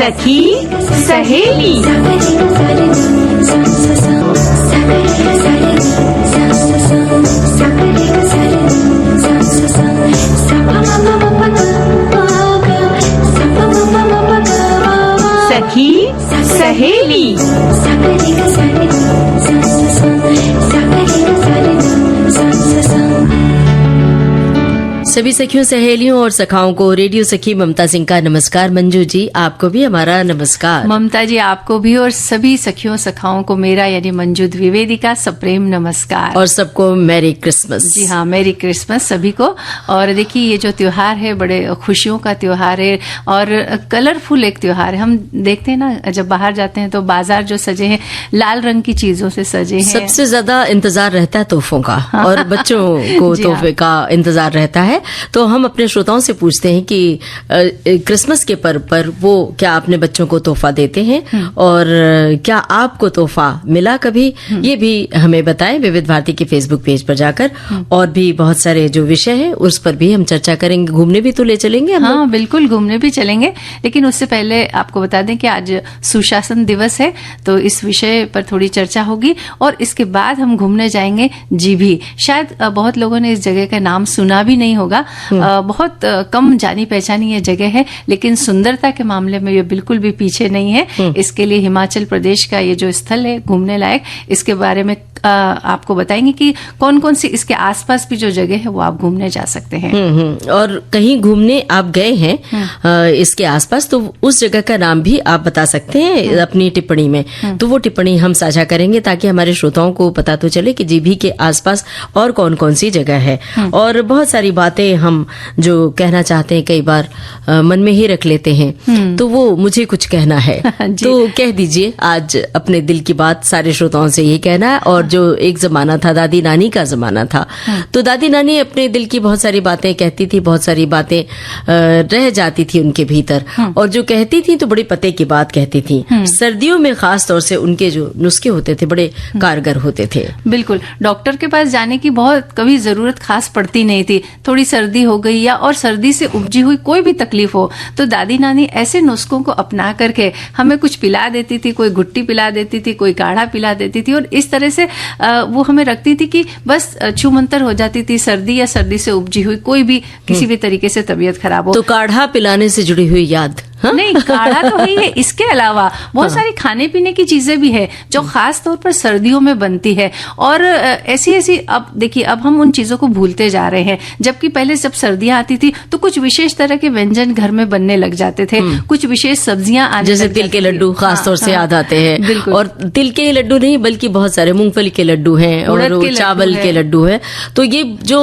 सखी सहेली। सखी सहेली। सभी सखियों सहेलियों और सखाओं को रेडियो सखी ममता सिंह का नमस्कार। मंजू जी आपको भी हमारा नमस्कार। ममता जी आपको भी और सभी सखियों सखाओं को मेरा यानी मंजू द्विवेदी का सप्रेम नमस्कार और सबको मैरी क्रिसमस। जी हाँ, मैरी क्रिसमस सभी को। और देखिए ये जो त्योहार है बड़े खुशियों का त्योहार है और कलरफुल एक त्योहार है। हम देखते हैं ना जब बाहर जाते हैं तो बाजार जो सजे हैं लाल रंग की चीजों से सजे हैं। सबसे ज्यादा इंतजार रहता है तोहफों का और बच्चों को तोहफे का इंतजार रहता है। तो हम अपने श्रोताओं से पूछते हैं कि क्रिसमस के पर्व पर वो क्या अपने बच्चों को तोहफा देते हैं और क्या आपको तोहफा मिला कभी, ये भी हमें बताएं विविध भारती के फेसबुक पेज पर जाकर। और भी बहुत सारे जो विषय है उस पर भी हम चर्चा करेंगे। घूमने भी तो ले चलेंगे हम। हाँ बिल्कुल घूमने भी चलेंगे, लेकिन उससे पहले आपको बता दें कि आज सुशासन दिवस है तो इस विषय पर थोड़ी चर्चा होगी और इसके बाद हम घूमने जाएंगे जीभी। शायद बहुत लोगों ने इस जगह का नाम सुना भी नहीं होगा, बहुत कम जानी पहचानी ये जगह है, लेकिन सुंदरता के मामले में ये बिल्कुल भी पीछे नहीं है। इसके लिए हिमाचल प्रदेश का ये जो स्थल है घूमने लायक, इसके बारे में आपको बताएंगे कि कौन कौन सी इसके आसपास भी जो जगह है वो आप घूमने जा सकते हैं। और कहीं घूमने आप गए हैं इसके आसपास तो उस जगह का नाम भी आप बता सकते हैं अपनी टिप्पणी में। तो वो टिप्पणी हम साझा करेंगे ताकि हमारे श्रोताओं को पता तो चले कि जीभी के आसपास और कौन कौन सी जगह है। और बहुत सारी बातें हम जो कहना चाहते हैं कई बार मन में ही रख लेते हैं, तो वो मुझे कुछ कहना है तो कह दीजिए आज अपने दिल की बात सारे श्रोताओं से यही कहना है। और जो एक जमाना था दादी नानी का जमाना था, तो दादी नानी अपने दिल की बहुत सारी बातें कहती थी, बहुत सारी बातें रह जाती थी उनके भीतर। और जो कहती थी तो बड़ी पते की बात कहती थी। सर्दियों में खास तौर से उनके जो नुस्खे होते थे बड़े कारगर होते थे। बिल्कुल, डॉक्टर के पास जाने की बहुत कभी जरूरत खास पड़ती नहीं थी। थोड़ी सर्दी हो गई या और सर्दी से उपजी हुई कोई भी तकलीफ हो तो दादी नानी ऐसे नुस्खों को अपना करके हमें कुछ पिला देती थी, कोई गुट्टी पिला देती थी, कोई काढ़ा पिला देती थी और इस तरह से वो हमें रखती थी कि बस छूमंतर हो जाती थी। सर्दी या सर्दी से उपजी हुई कोई भी किसी भी तरीके से तबीयत खराब हो तो काढ़ा पिलाने से जुड़ी हुई याद। हाँ? नहीं, काढ़ा तो ही है, इसके अलावा बहुत सारी खाने पीने की चीजें भी है जो खास तौर पर सर्दियों में बनती है। और ऐसी ऐसी अब देखिए अब हम उन चीजों को भूलते जा रहे हैं, जबकि पहले जब सर्दियां आती थी तो कुछ विशेष तरह के व्यंजन घर में बनने लग जाते थे, कुछ विशेष सब्जियां आने जैसे तिल के लड्डू खास तौर से याद आते हैं। और तिल के लड्डू नहीं बल्कि बहुत सारे मूंगफली के लड्डू हैं और चावल के लड्डू है। तो ये जो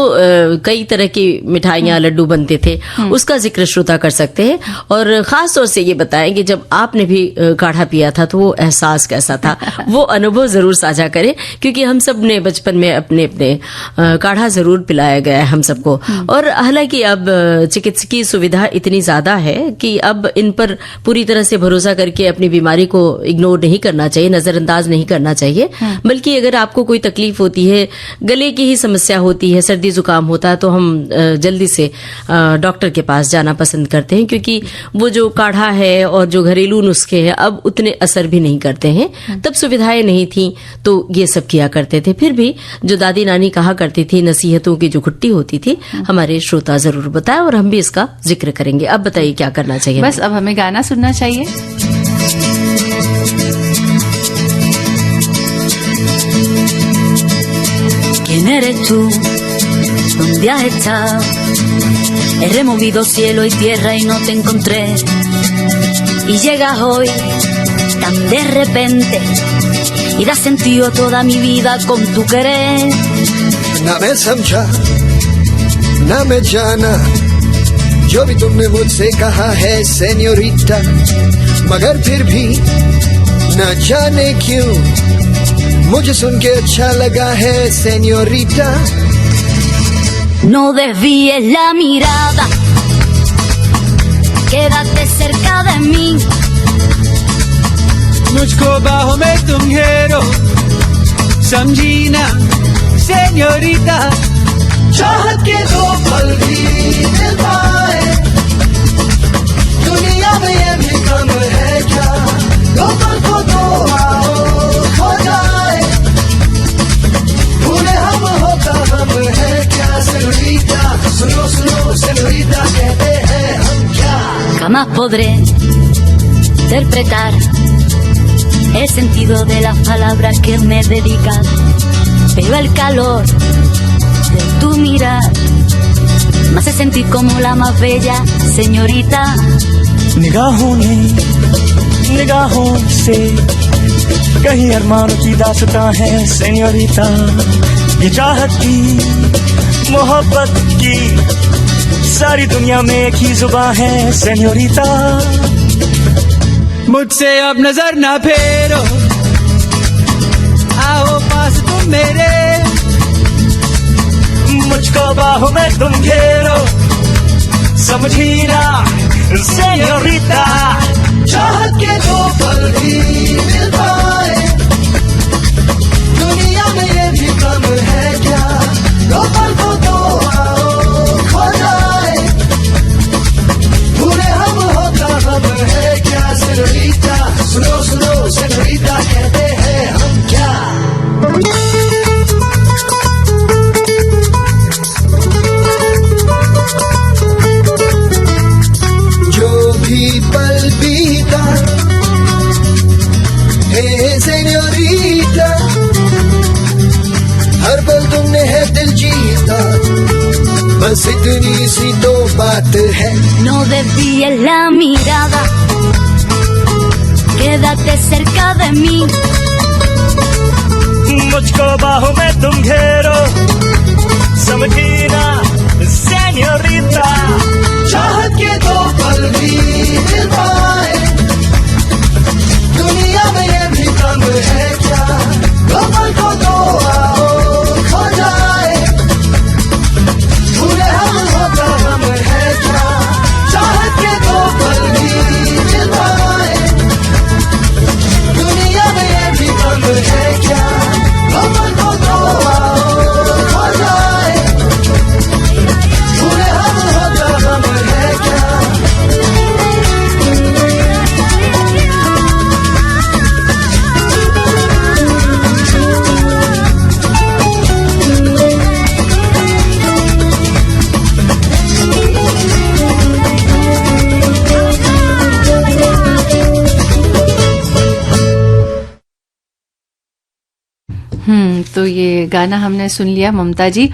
कई तरह की मिठाइयां लड्डू बनते थे उसका जिक्र श्रोता कर सकते हैं। और खास तौर से ये बताएं कि जब आपने भी काढ़ा पिया था तो वो एहसास कैसा था, वो अनुभव जरूर साझा करें, क्योंकि हम सब ने बचपन में अपने अपने काढ़ा जरूर पिलाया गया है हम सबको। और हालांकि अब चिकित्सकीय सुविधा इतनी ज्यादा है कि अब इन पर पूरी तरह से भरोसा करके अपनी बीमारी को इग्नोर नहीं करना चाहिए, नजरअंदाज नहीं करना चाहिए। बल्कि अगर आपको कोई तकलीफ होती है, गले की ही समस्या होती है, सर्दी जुकाम होता है, तो हम जल्दी से डॉक्टर के पास जाना पसंद करते हैं, क्योंकि वो जो काढ़ा है और जो घरेलू नुस्खे हैं अब उतने असर भी नहीं करते हैं। तब सुविधाएं नहीं थी तो ये सब किया करते थे। फिर भी जो दादी नानी कहा करती थी, नसीहतों की जो खुट्टी होती थी, हमारे श्रोता जरूर बताएं और हम भी इसका जिक्र करेंगे। अब बताइए क्या करना चाहिए? बस अब हमें गाना सुनना चाहिए। ¿Quién eres tú? ¿Dónde has estado? He removido cielo y tierra y no te encontré. Y llegas hoy tan de repente y das sentido a toda mi vida con tu querer. ना मैं समझा ना मैं जाना जो भी तुमने मुझसे कहा है सेन्योरिटा, मगर फिर भी न जाने क्यों मुझे सुन के अच्छा लगा है senorita. No desvíes la mirada, quédate cerca de mí. मुझको बाहों में तुम घेरो, समझी ना सेन्योरिटा। चाहत के दो पल भी मिल पाए, दुनिया में ये भी कम है सुनो सेñorita कहते हैं हम क्या. Jamás podré interpretar el sentido de las palabras que me dedicas, pero el calor de tu mirar me hace sentir como la más bella señorita. निगाहों ने निगाहों से कहीं अरमानों की दास्तां है सेñorita. ये चाहत की मोहब्बत की सारी दुनिया में एक ही जुबान है सेñorita. मुझसे अब नजर ना फेरो, आओ पास तुम मेरे, मुझको बाहों में तुम घेरो, समझी ना सेñorita. चाहत के दो पल भी मिल पाए, दुनिया में ये भी कम है क्या. दो पल को तो आओ खो जाए, पूरे हम होता हम है क्या सेñorita. सुनो सुनो सेñorita कहते हैं हम क्या. जो भी पल बीता हे सेñorita, हर पल तुमने है दिल जीता, बस इतनी सी तो बात है. No desvíes la mirada, quédate cerca de mí. मुझको बाहों में तुम घेरो, समझी ना सेñorita. चाहत के दो पल भी मिल पाए, दुनिया में ये भी कम है क्या. दो पल को तो आओ खो जाए, पूरे हम होता हम है क्या. चाहत के दो पल भी मिल पाए, दुनिया में ये भी कम है क्या. दो पल को तो आओ खो जाए, पूरे हम होता हम है क्या. तो ये गाना हमने सुन लिया ममता जी.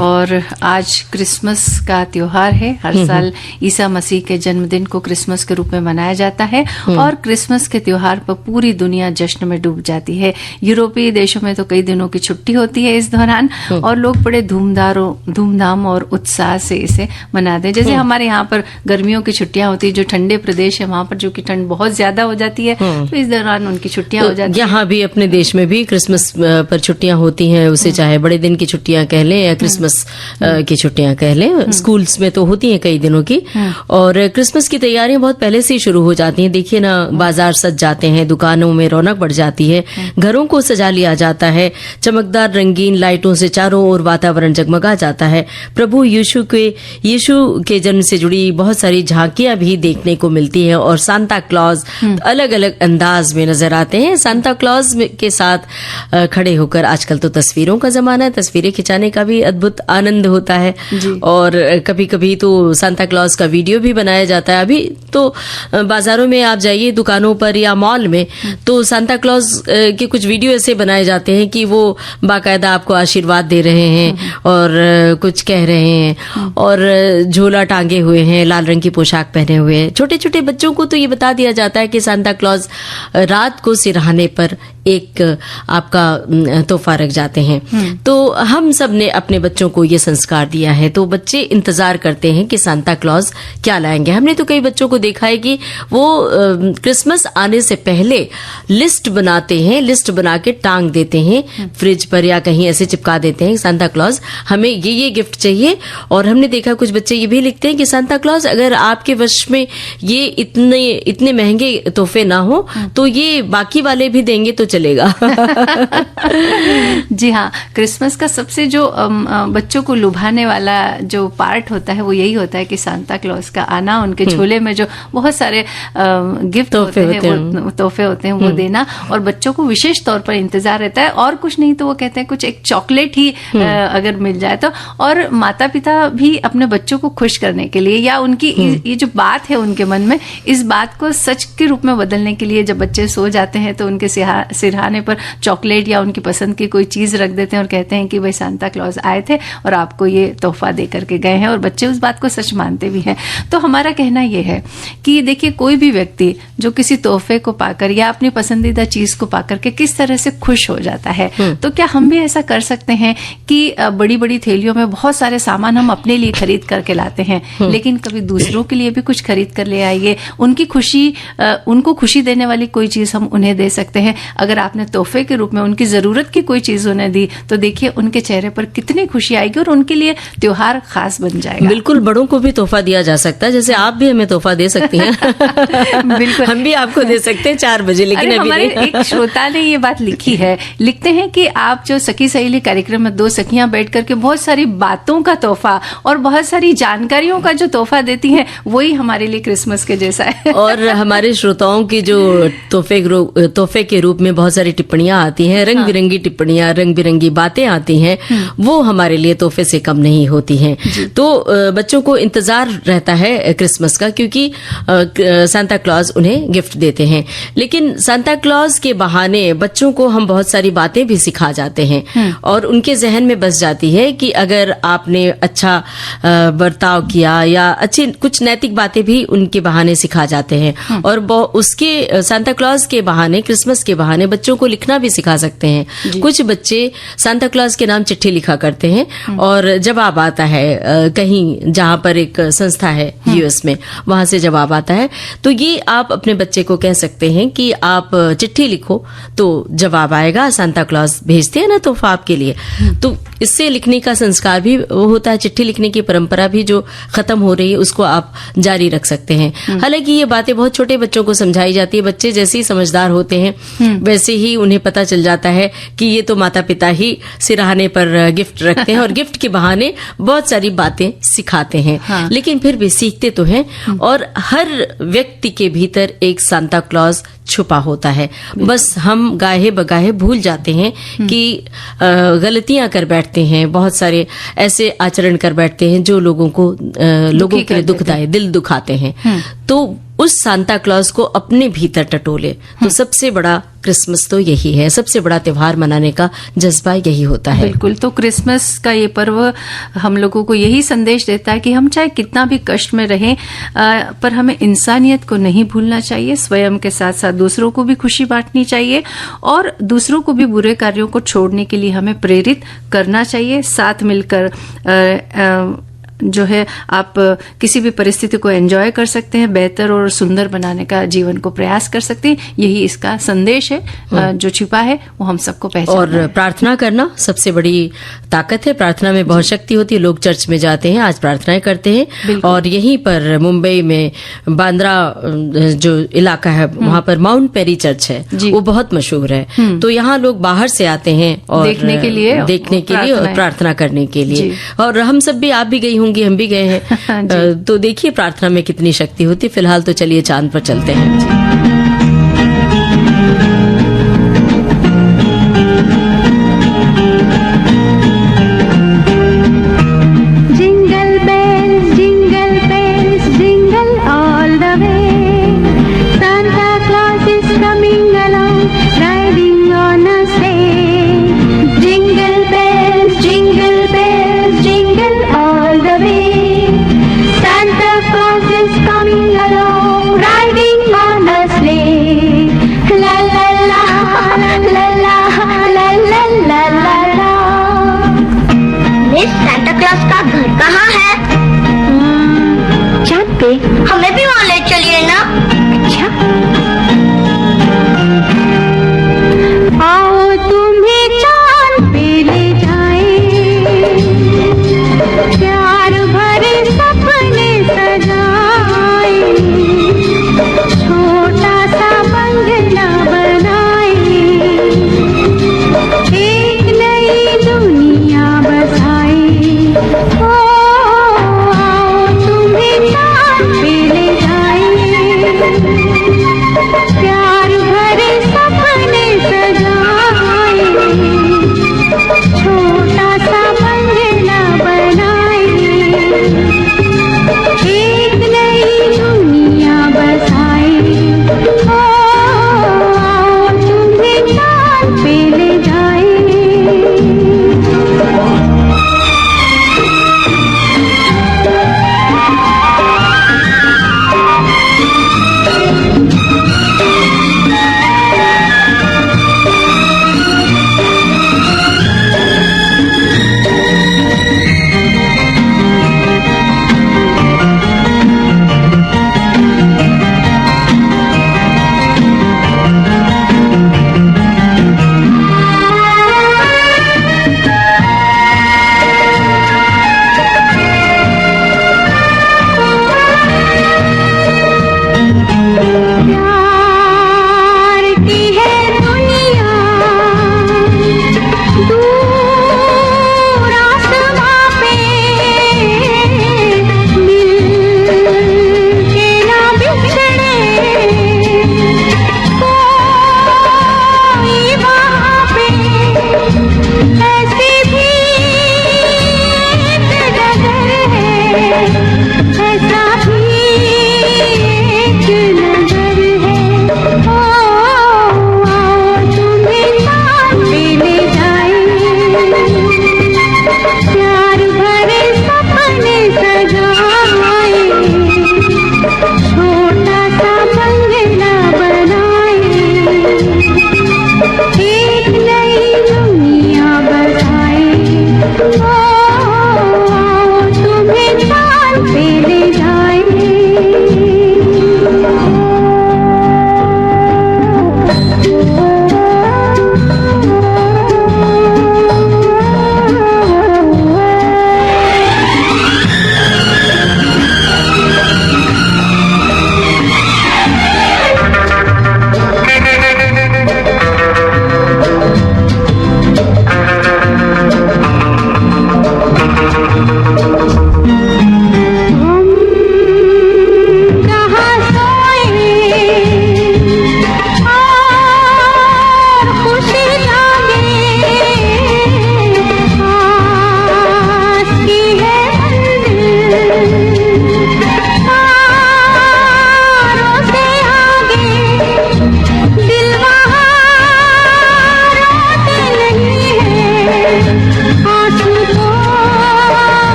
और आज क्रिसमस का त्योहार है. हर साल ईसा मसीह के जन्मदिन को क्रिसमस के रूप में मनाया जाता है और क्रिसमस के त्योहार पर पूरी दुनिया जश्न में डूब जाती है. यूरोपीय देशों में तो कई दिनों की छुट्टी होती है इस दौरान और लोग बड़े धूमधाम और उत्साह से इसे मनाते हैं. जैसे हमारे यहाँ पर गर्मियों की छुट्टियां होती है, जो ठंडे प्रदेश है वहां पर जो कि ठंड बहुत ज्यादा हो जाती है, तो इस दौरान उनकी छुट्टियां हो जाती है. यहाँ भी अपने देश में भी क्रिसमस पर छुट्टियां होती हैं, उसे चाहे बड़े दिन की छुट्टियां कह लें या क्रिसमस की छुट्टियां कह लें. स्कूल्स में तो होती हैं कई दिनों की. और क्रिसमस की तैयारियां बहुत पहले से ही शुरू हो जाती हैं. देखिए ना, बाजार सज जाते हैं, दुकानों में रौनक बढ़ जाती है, घरों को सजा लिया जाता है, चमकदार रंगीन लाइटों से चारों ओर वातावरण जगमगा जाता है. प्रभु यीशु के जन्म से जुड़ी बहुत सारी झांकियां भी देखने को मिलती हैं और सांता क्लॉज अलग अलग अंदाज में नजर आते हैं. सांता क्लॉज के साथ खड़े होकर, आजकल तो तस्वीरों का जमाना है, तस्वीरें खिंचाने का भी अद्भुत आनंद होता है. और कभी कभी तो सांता क्लॉज का वीडियो भी बनाया जाता है. अभी तो बाजारों में आप जाइए, दुकानों पर या मॉल में, तो सांता क्लॉज के कुछ वीडियो ऐसे बनाए जाते हैं कि वो बाकायदा आपको आशीर्वाद दे रहे हैं और कुछ कह रहे हैं और झोला टांगे हुए हैं, लाल रंग की पोशाक पहने हुए हैं. छोटे छोटे बच्चों को तो ये बता दिया जाता है कि सांता क्लॉज रात को सिरहाने पर एक आपका तोहफा रख जाते हैं. तो हम सब ने अपने बच्चों को ये संस्कार दिया है, तो बच्चे इंतजार करते हैं कि सांता क्लॉज क्या लाएंगे. हमने तो कई बच्चों को देखा है कि वो क्रिसमस आने से पहले लिस्ट बनाते हैं, लिस्ट बना के टांग देते हैं फ्रिज पर या कहीं ऐसे चिपका देते हैं, सांता क्लॉज हमें ये गिफ्ट चाहिए. और हमने देखा कुछ बच्चे ये भी लिखते हैं कि सांता क्लॉज अगर आपके वश में ये इतने महंगे तोहफे ना हो तो ये बाकी वाले भी देंगे तो चलेगा। जी हाँ, क्रिसमस का सबसे जो बच्चों को लुभाने वाला जो पार्ट होता है वो यही होता है कि सांता क्लॉज का आना, उनके झोले में जो बहुत सारे गिफ्ट होते हैं, वो तोहफे होते हैं, वो देना, और बच्चों को विशेष तौर पर इंतजार रहता है। और कुछ नहीं तो वो कहते हैं कुछ एक चॉकलेट ही अगर मिल जाए तो। और माता पिता भी अपने बच्चों को खुश करने के लिए या उनकी ये जो बात है उनके मन में, इस बात को सच के रूप में बदलने के लिए जब बच्चे सो जाते हैं तो उनके सिरहाने पर चॉकलेट या उनकी पसंद की कोई चीज रख देते हैं और कहते हैं कि भाई सांता क्लॉज आए थे और आपको ये तोहफा दे करके गए हैं, और बच्चे उस बात को सच मानते भी हैं। तो हमारा कहना यह है कि देखिए, कोई भी व्यक्ति जो किसी तोहफे को पाकर या अपनी पसंदीदा चीज को पाकर के किस तरह से खुश हो जाता है, तो क्या हम भी ऐसा कर सकते हैं कि बड़ी बड़ी थैलियों में बहुत सारे सामान हम अपने लिए खरीद करके लाते हैं, लेकिन कभी दूसरों के लिए भी कुछ खरीद कर ले आइए, उनकी खुशी, उनको खुशी देने वाली कोई चीज हम उन्हें दे सकते हैं। अगर आपने तोहफे के रूप में उनकी जरूरत की कोई चीज उन्हें दी तो देखिए उनके चेहरे पर कितनी खुशी आएगी और उनके लिए त्योहार खास बन जाएगा। बिल्कुल, बड़ों को भी तोहफा दिया जा सकता है, जैसे आप भी हमें तोहफा दे सकती हैं। बिल्कुल, हम भी आपको दे सकते हैं 4 बजे, लेकिन अभी हमारे एक श्रोता ने ये बात लिखी है, लिखते हैं कि आप जो सखी सहेली कार्यक्रम में 2 सखियां बैठ करके बहुत सारी बातों का तोहफा और बहुत सारी जानकारियों का जो तोहफा देती हैं, वही हमारे लिए क्रिसमस के जैसा है। और हमारे श्रोताओं की जो तोहफे के रूप में बहुत सारी टिप्पणियां आती हैं, रंग बिरंगी टिप्पणियां, रंग बिरंगी बातें आती हैं, वो हमारे लिए तोहफे से कम नहीं होती हैं। तो बच्चों को इंतजार रहता है क्रिसमस का, क्योंकि सांता क्लॉज उन्हें गिफ्ट देते हैं। लेकिन सांता क्लॉज के बहाने बच्चों को हम बहुत सारी बातें भी सिखा जाते हैं और उनके जहन में बस जाती है कि अगर आपने अच्छा बर्ताव किया या अच्छी कुछ नैतिक बातें भी उनके बहाने सिखा जाते हैं। और उसके सांता क्लॉज के बहाने, क्रिसमस के बहाने बच्चों को लिखना भी सिखा सकते हैं। कुछ बच्चे सांता क्लॉज के नाम चिट्ठी लिखा करते हैं और जवाब आता है कहीं, जहां पर एक संस्था है यूएस में, वहां से जवाब आता है। तो ये आप अपने बच्चे को कह सकते हैं कि आप चिट्ठी लिखो तो जवाब आएगा, सांता क्लॉज भेजते हैं ना तोहफा आपके लिए। तो इससे लिखने का संस्कार भी होता है, चिट्ठी लिखने की परंपरा भी जो खत्म हो रही है उसको आप जारी रख सकते हैं। हालांकि ये बातें बहुत छोटे बच्चों को समझाई जाती है, बच्चे जैसे ही समझदार होते हैं वैसे ही उन्हें पता चल जाता है कि ये तो माता पिता ही सिरहाने पर गिफ्ट रखते हैं और गिफ्ट के बहाने बहुत सारी बातें सिखाते हैं। लेकिन फिर भी सीखते तो हैं, और हर व्यक्ति के भीतर एक सांता क्लॉज छुपा होता है। बस हम गाहे बगाहे भूल जाते हैं कि गलतियां कर बैठते हैं, बहुत सारे ऐसे आचरण कर बैठते हैं जो लोगों के लिए दुखदाई, दिल दुखाते हैं। तो उस सांता क्लॉज को अपने भीतर टटोले तो सबसे बड़ा क्रिसमस तो यही है, सबसे बड़ा त्योहार मनाने का जज्बा यही होता है। बिल्कुल, तो क्रिसमस का ये पर्व हम लोगों को यही संदेश देता है कि हम चाहे कितना भी कष्ट में रहें, पर हमें इंसानियत को नहीं भूलना चाहिए, स्वयं के साथ साथ दूसरों को भी खुशी बांटनी चाहिए और दूसरों को भी बुरे कार्यों को छोड़ने के लिए हमें प्रेरित करना चाहिए। साथ मिलकर जो है आप किसी भी परिस्थिति को एंजॉय कर सकते हैं, बेहतर और सुंदर बनाने का जीवन को प्रयास कर सकते हैं। यही इसका संदेश है जो छिपा है, वो हम सबको पहचानना और प्रार्थना करना सबसे बड़ी ताकत है। प्रार्थना में बहुत शक्ति होती है। लोग चर्च में जाते हैं, आज प्रार्थनाएं करते हैं, और यहीं पर मुंबई में बांद्रा जो इलाका है वहां पर माउंट पेरी चर्च है, वो बहुत मशहूर है। तो यहाँ लोग बाहर से आते हैं और देखने के लिए और प्रार्थना करने के लिए। और हम सब भी, आप भी गई होंगी, हम भी गए हैं। तो देखिए प्रार्थना में कितनी शक्ति होती है। फिलहाल तो चलिए चांद पर चलते हैं। हमें भी वहाँ ले चलिए ना। अच्छा, आओ तुम्हें चांद पे ले जाए, प्यार भरे सपने सजाए, छोटा सा बंगला बनाए,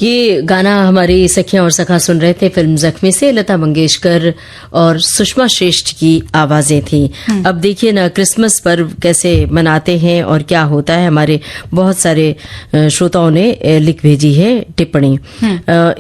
ये गाना हमारी सखियां और सखा सुन रहे थे फिल्म जख्मी से, लता मंगेशकर और सुषमा श्रेष्ठ की आवाजें थी। अब देखिए ना क्रिसमस पर्व कैसे मनाते हैं और क्या होता है। हमारे बहुत सारे श्रोताओं ने लिख भेजी है टिप्पणी।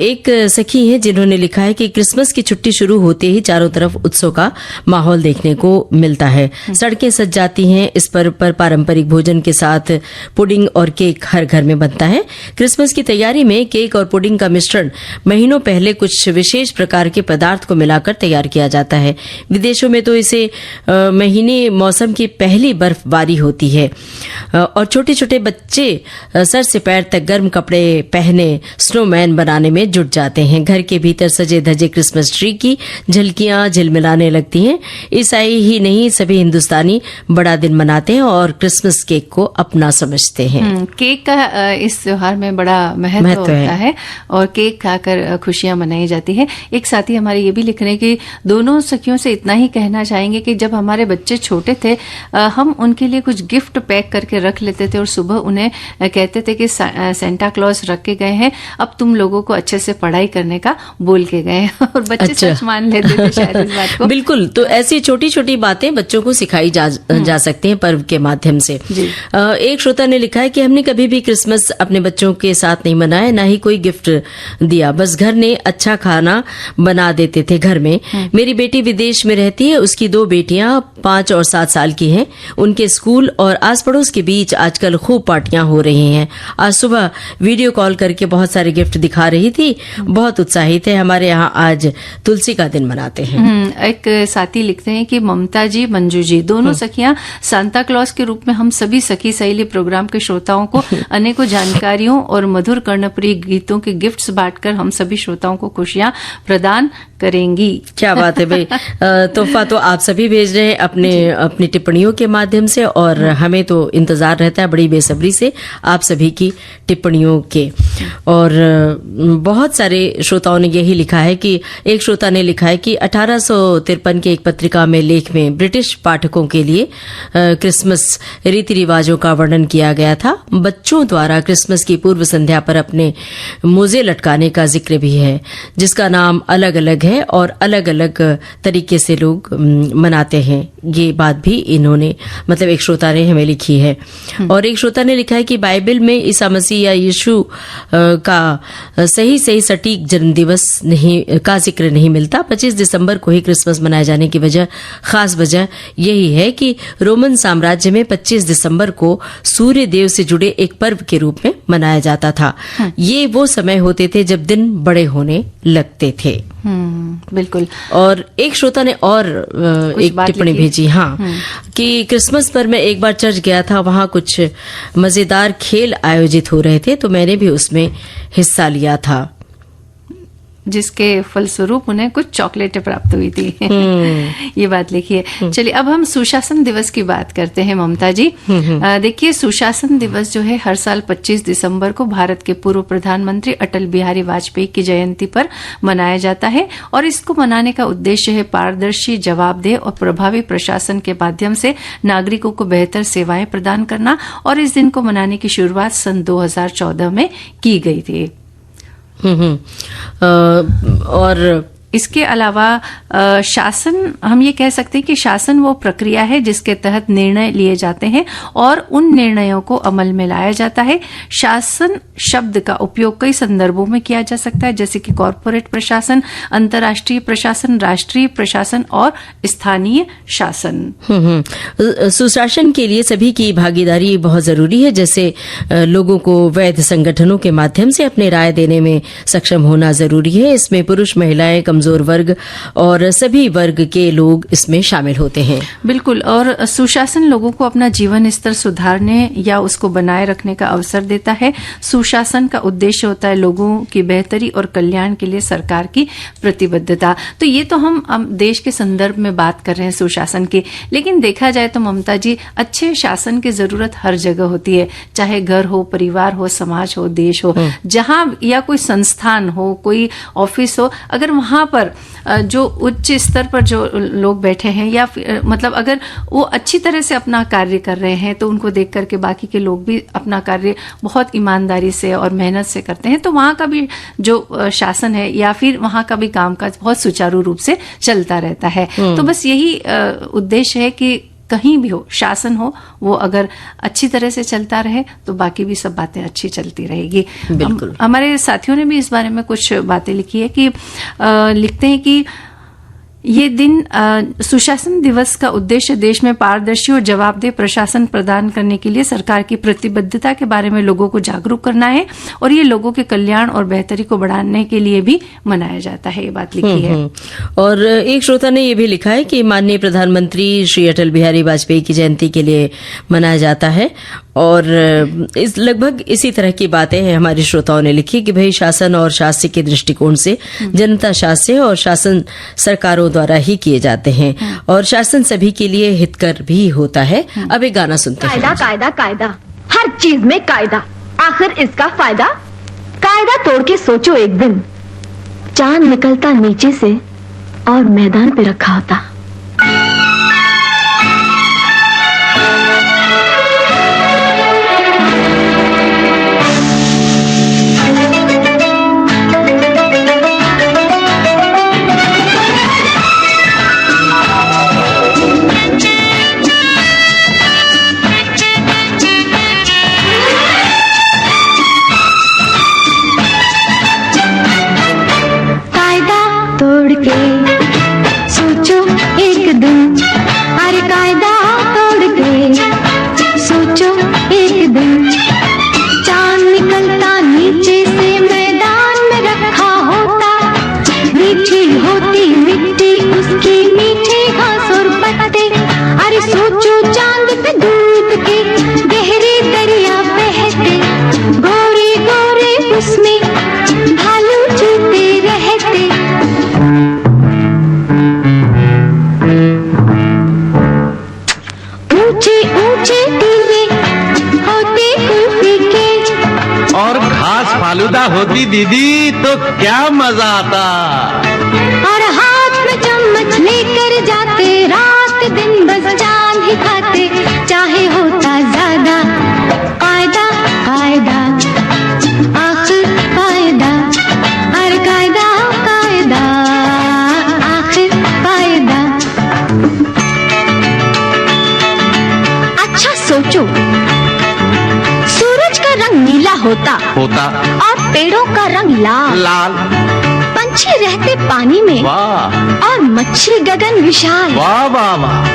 एक सखी है जिन्होंने लिखा है कि क्रिसमस की छुट्टी शुरू होते ही चारों तरफ उत्सव का माहौल देखने को मिलता है। सड़कें सज जाती हैं। इस पर्व पर पारंपरिक भोजन के साथ पुडिंग और केक हर घर में बनता है। क्रिसमस की तैयारी में केक और पुडिंग का मिश्रण महीनों पहले कुछ विशेष प्रकार के पदार्थ को मिलाकर तैयार किया जाता है। विदेशों में तो इसे महीने मौसम की पहली बर्फबारी होती है और छोटे छोटे बच्चे सर से पैर तक गर्म कपड़े पहने स्नोमैन बनाने में जुट जाते हैं। घर के भीतर सजे धजे क्रिसमस ट्री की झलकियां झिलमिलाने लगती हैं। ईसाई ही नहीं सभी हिंदुस्तानी बड़ा दिन मनाते हैं और क्रिसमस केक को अपना समझते हैं। केक का इस त्योहार में बड़ा महत्व होता है और केक खाकर खुशियां मनाई जाती है। एक साथी हमारे ये भी लिख रहे हैं कि दोनों सखियों से इतना ही कहना चाहेंगे कि जब हमारे बच्चे छोटे थे हम उनके लिए कुछ गिफ्ट पैक करके रख लेते थे और सुबह उन्हें कहते थे कि सेंटा क्लॉज रख के गए हैं, अब तुम लोगों को अच्छे से पढ़ाई करने का बोल के गए और बच्चे सच मान लेते थे शायद इस बात को। बिल्कुल, तो ऐसी छोटी छोटी बातें बच्चों को सिखाई जा सकती हैं पर्व के माध्यम से। एक श्रोता ने लिखा है कि हमने कभी भी क्रिसमस अपने बच्चों के साथ नहीं मनाया, ना ही कोई गिफ्ट दिया, बस घर ने अच्छा खाना बना देते थे घर में। मेरी बेटी विदेश में रहती है, उसकी 2 बेटियां 5 और 7 साल की हैं। उनके स्कूल और आस पड़ोस के बीच आजकल खूब पार्टियां हो रही हैं। आज सुबह वीडियो कॉल करके बहुत सारे गिफ्ट दिखा रही थी, बहुत उत्साहित है। हमारे यहाँ आज तुलसी का दिन मनाते हैं। एक साथी लिखते हैं कि ममता जी, मंजू जी दोनों सखियां सांता क्लॉज के रूप में हम सभी सखी सहेली प्रोग्राम के श्रोताओं को अनेकों जानकारियों और मधुर कर्णप्रिय गीतों के गिफ्ट्स बांटकर हम सभी श्रोताओं को खुशियां प्रदान करेंगी। क्या बात है भाई। तोहफा तो आप सभी भेज रहे हैं अपनी टिप्पणियों के माध्यम से और हमें तो इंतजार रहता है बड़ी बेसब्री से आप सभी की टिप्पणियों के। और बहुत सारे श्रोताओं ने यही लिखा है कि एक श्रोता ने लिखा है कि 1853 के एक पत्रिका में लेख में ब्रिटिश पाठकों के लिए क्रिसमस रीति रिवाजों का वर्णन किया गया था। बच्चों द्वारा क्रिसमस की पूर्व संध्या पर अपने मोजे लटकाने का जिक्र भी है, जिसका नाम अलग अलग है और अलग अलग तरीके से लोग मनाते हैं। ये बात भी इन्होंने मतलब एक श्रोता ने हमें लिखी है। और एक श्रोता ने लिखा है कि बाइबल में ईसा मसीह या यीशु का सही सटीक जन्म दिवस का जिक्र नहीं मिलता। 25 दिसंबर को ही क्रिसमस मनाए जाने की खास वजह यही है कि रोमन साम्राज्य में 25 दिसंबर को सूर्य देव से जुड़े एक पर्व के रूप में मनाया जाता था। ये वो समय होते थे जब दिन बड़े होने लगते थे। बिल्कुल। और एक श्रोता ने और एक टिप्पणी भेजी कि क्रिसमस पर मैं एक बार चर्च गया था, वहां कुछ मजेदार खेल आयोजित हो रहे थे तो मैंने भी उसमें हिस्सा लिया था, जिसके फलस्वरूप उन्हें कुछ चॉकलेटें प्राप्त हुई थी। ये बात लिखिए। चलिए अब हम सुशासन दिवस की बात करते हैं ममता जी। देखिए सुशासन दिवस जो है हर साल 25 दिसंबर को भारत के पूर्व प्रधानमंत्री अटल बिहारी वाजपेयी की जयंती पर मनाया जाता है और इसको मनाने का उद्देश्य है पारदर्शी, जवाबदेह और प्रभावी प्रशासन के माध्यम से नागरिकों को बेहतर सेवाएं प्रदान करना। और इस दिन को मनाने की शुरुआत सन 2014 में की गई थी। और इसके अलावा शासन, हम ये कह सकते हैं कि शासन वो प्रक्रिया है जिसके तहत निर्णय लिए जाते हैं और उन निर्णयों को अमल में लाया जाता है। शासन शब्द का उपयोग कई संदर्भों में किया जा सकता है, जैसे कि कॉरपोरेट प्रशासन, अंतर्राष्ट्रीय प्रशासन, राष्ट्रीय प्रशासन और स्थानीय शासन। सुशासन के लिए सभी की भागीदारी बहुत जरूरी है, जैसे लोगों को वैध संगठनों के माध्यम से अपने राय देने में सक्षम होना जरूरी है। इसमें पुरुष, महिलाएं, कमजोर वर्ग और सभी वर्ग के लोग इसमें शामिल होते हैं। बिल्कुल। और सुशासन लोगों को अपना जीवन स्तर सुधारने या उसको बनाए रखने का अवसर देता है। सुशासन का उद्देश्य होता है लोगों की बेहतरी और कल्याण के लिए सरकार की प्रतिबद्धता। तो ये तो हम देश के संदर्भ में बात कर रहे हैं सुशासन की, लेकिन देखा जाए तो ममता जी अच्छे शासन की जरूरत हर जगह होती है, चाहे घर हो, परिवार हो, समाज हो, देश हो, जहां या कोई संस्थान हो, कोई ऑफिस हो, अगर वहां पर जो उच्च स्तर पर जो लोग बैठे हैं या मतलब अगर वो अच्छी तरह से अपना कार्य कर रहे हैं तो उनको देख करके बाकी के लोग भी अपना कार्य बहुत ईमानदारी से और मेहनत से करते हैं, तो वहाँ का भी जो शासन है या फिर वहाँ का भी कामकाज बहुत सुचारू रूप से चलता रहता है। तो बस यही उद्देश्य है कि कहीं भी हो, शासन हो, वो अगर अच्छी तरह से चलता रहे तो बाकी भी सब बातें अच्छी चलती रहेगी। बिल्कुल। हमारे साथियों ने भी इस बारे में कुछ बातें लिखी है कि लिखते हैं कि ये दिन सुशासन दिवस का उद्देश्य देश में पारदर्शी और जवाबदेह प्रशासन प्रदान करने के लिए सरकार की प्रतिबद्धता के बारे में लोगों को जागरूक करना है और ये लोगों के कल्याण और बेहतरी को बढ़ाने के लिए भी मनाया जाता है। ये बात लिखी है। और एक श्रोता ने ये भी लिखा है कि माननीय प्रधानमंत्री श्री अटल बिहारी वाजपेयी की जयंती के लिए मनाया जाता है और इस लगभग इसी तरह की बातें हैं। हमारे श्रोताओं ने लिखी कि भाई शासन और शास्य के दृष्टिकोण से जनता शास्य और शासन सरकारों द्वारा ही किए जाते हैं और शासन सभी के लिए हितकर भी होता है। अब एक गाना सुनते हैं। कायदा कायदा कायदा, हर चीज में कायदा, आखिर इसका फायदा। कायदा तोड़ के सोचो एक दिन, चांद निकलता नीचे से और मैदान पे रखा होता। होती दीदी तो क्या मजा आता। और हाथ में चम्मच लेकर जाते, रात दिन बस चांद ही खाते, चाहे होता ज्यादा। कायदा कायदा आखिर कायदा, हर कायदा कायदा आखिर कायदा। अच्छा सोचो, सूरज का रंग नीला होता और पेड़ों का रंग लाल। पंछी रहते पानी में, वाह, और मच्छी गगन विशाल। वाह वाह वाह।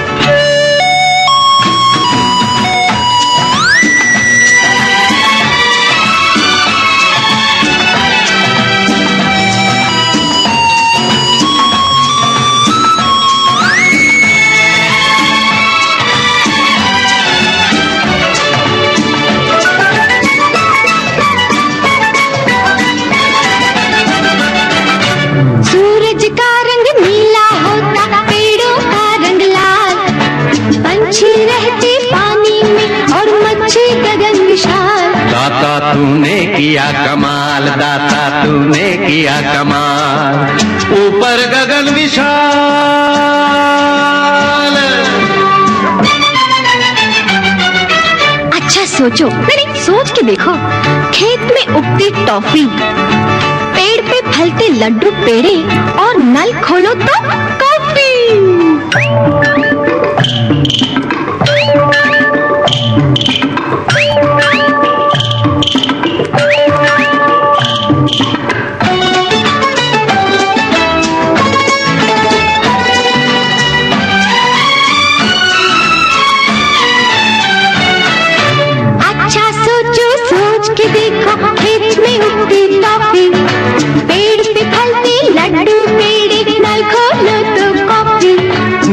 दाता तूने किया कमाल, दाता तूने किया कमाल, ऊपर गगन विशाल। अच्छा सोचो, नहीं सोच के देखो, खेत में उगती टॉफी, पेड़ पे फलते लड्डू पेड़े, और नल खोलो तो कॉफी।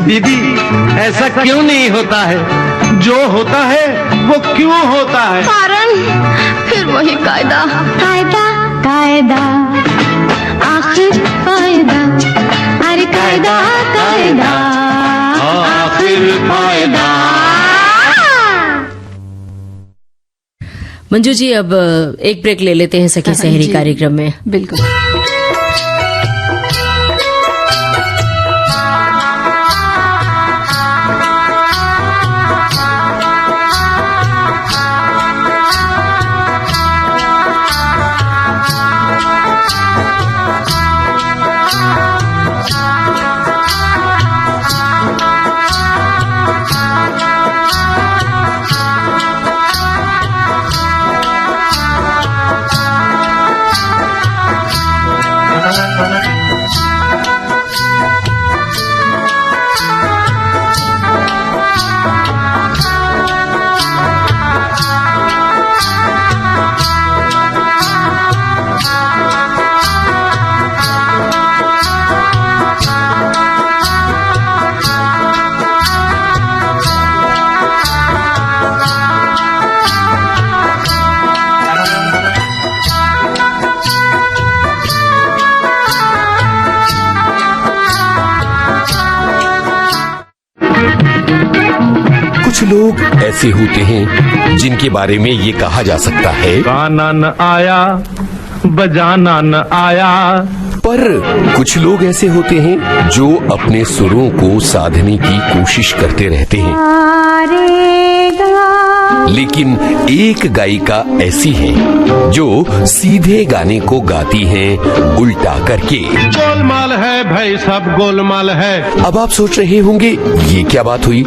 दीदी ऐसा क्यों नहीं होता है? जो होता है वो क्यों होता है? कारण फिर वही कायदा कायदा कायदा आखिर कायदा, अरे कायदा कायदा आखिर कायदा। मंजू जी, अब एक ब्रेक ले लेते हैं सखी सहेली कार्यक्रम में। बिल्कुल। लोग ऐसे होते हैं जिनके बारे में ये कहा जा सकता है, गाना न आया बजाना न आया। पर कुछ लोग ऐसे होते हैं जो अपने सुरों को साधने की कोशिश करते रहते हैं। लेकिन एक गायिका ऐसी है जो सीधे गाने को गाती हैं उल्टा करके। गोलमाल है भाई, सब गोलमाल है। अब आप सोच रहे होंगे ये क्या बात हुई,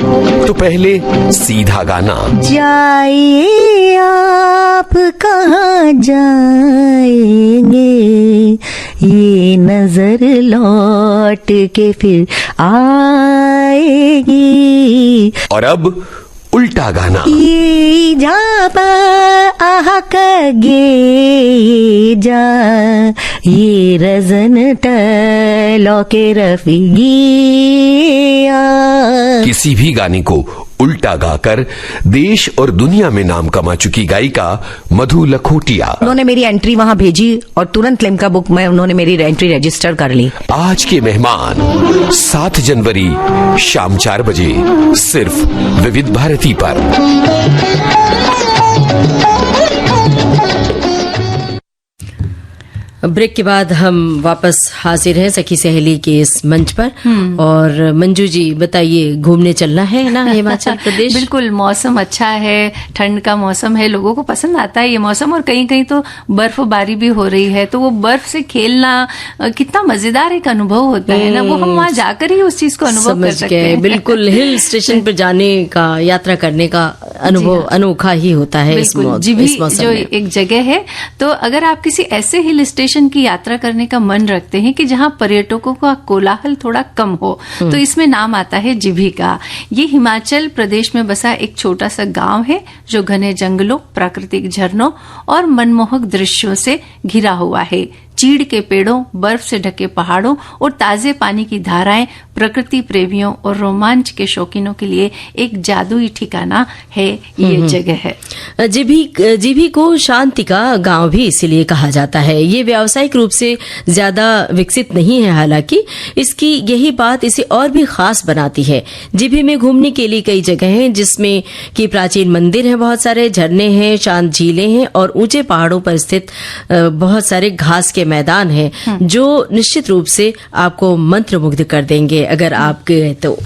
तो पहले सीधा गाना। जाइए आप कहाँ जाएंगे, ये नजर लौट के फिर आएगी। और अब उल्टा गाना। ये जाबा आहा कगे जा, ये रजन टलो के रफीगी। किसी भी गाने को उल्टा गाकर देश और दुनिया में नाम कमा चुकी गायिका मधु लखोटिया। उन्होंने मेरी एंट्री वहां भेजी और तुरंत लिम्का बुक में उन्होंने मेरी एंट्री रजिस्टर कर ली। आज के मेहमान 7 जनवरी शाम 4 बजे सिर्फ विविध भारती पर। ब्रेक के बाद हम वापस हाजिर हैं सखी सहेली के इस मंच पर। और मंजू जी बताइए, घूमने चलना है ना हिमाचल प्रदेश? बिल्कुल, मौसम अच्छा है, ठंड का मौसम है, लोगों को पसंद आता है ये मौसम। और कहीं कहीं तो बर्फबारी भी हो रही है, तो वो बर्फ से खेलना कितना मजेदार एक अनुभव होता है ना, वो हम वहां जाकर ही उस चीज को अनुभव कर सकते हैं। बिल्कुल, हिल स्टेशन पर जाने का, यात्रा करने का अनुभव अनोखा ही होता है इस मौसम जो एक जगह है। तो अगर आप किसी ऐसे हिल स्टेशन की यात्रा करने का मन रखते हैं कि जहां पर्यटकों का कोलाहल थोड़ा कम हो, तो इसमें नाम आता है जीभी का। ये हिमाचल प्रदेश में बसा एक छोटा सा गांव है जो घने जंगलों, प्राकृतिक झरनों और मनमोहक दृश्यों से घिरा हुआ है। चीड़ के पेड़ों, बर्फ से ढके पहाड़ों और ताजे पानी की धाराएं प्रकृति प्रेमियों और रोमांच के शौकीनों के लिए एक जादुई ठिकाना है ये जगह है। जीभी को शांति का गांव भी इसीलिए कहा जाता है। ये व्यावसायिक रूप से ज्यादा विकसित नहीं है, हालांकि इसकी यही बात इसे और भी खास बनाती है। जीभी में घूमने के लिए कई जगह हैं, जिसमें कि प्राचीन मंदिर हैं, बहुत सारे झरने हैं, शांत झीलें हैं और ऊंचे पहाड़ों पर स्थित बहुत सारे घास के मैदान हैं, जो निश्चित रूप से आपको मंत्रमुग्ध कर देंगे अगर आप गए तो।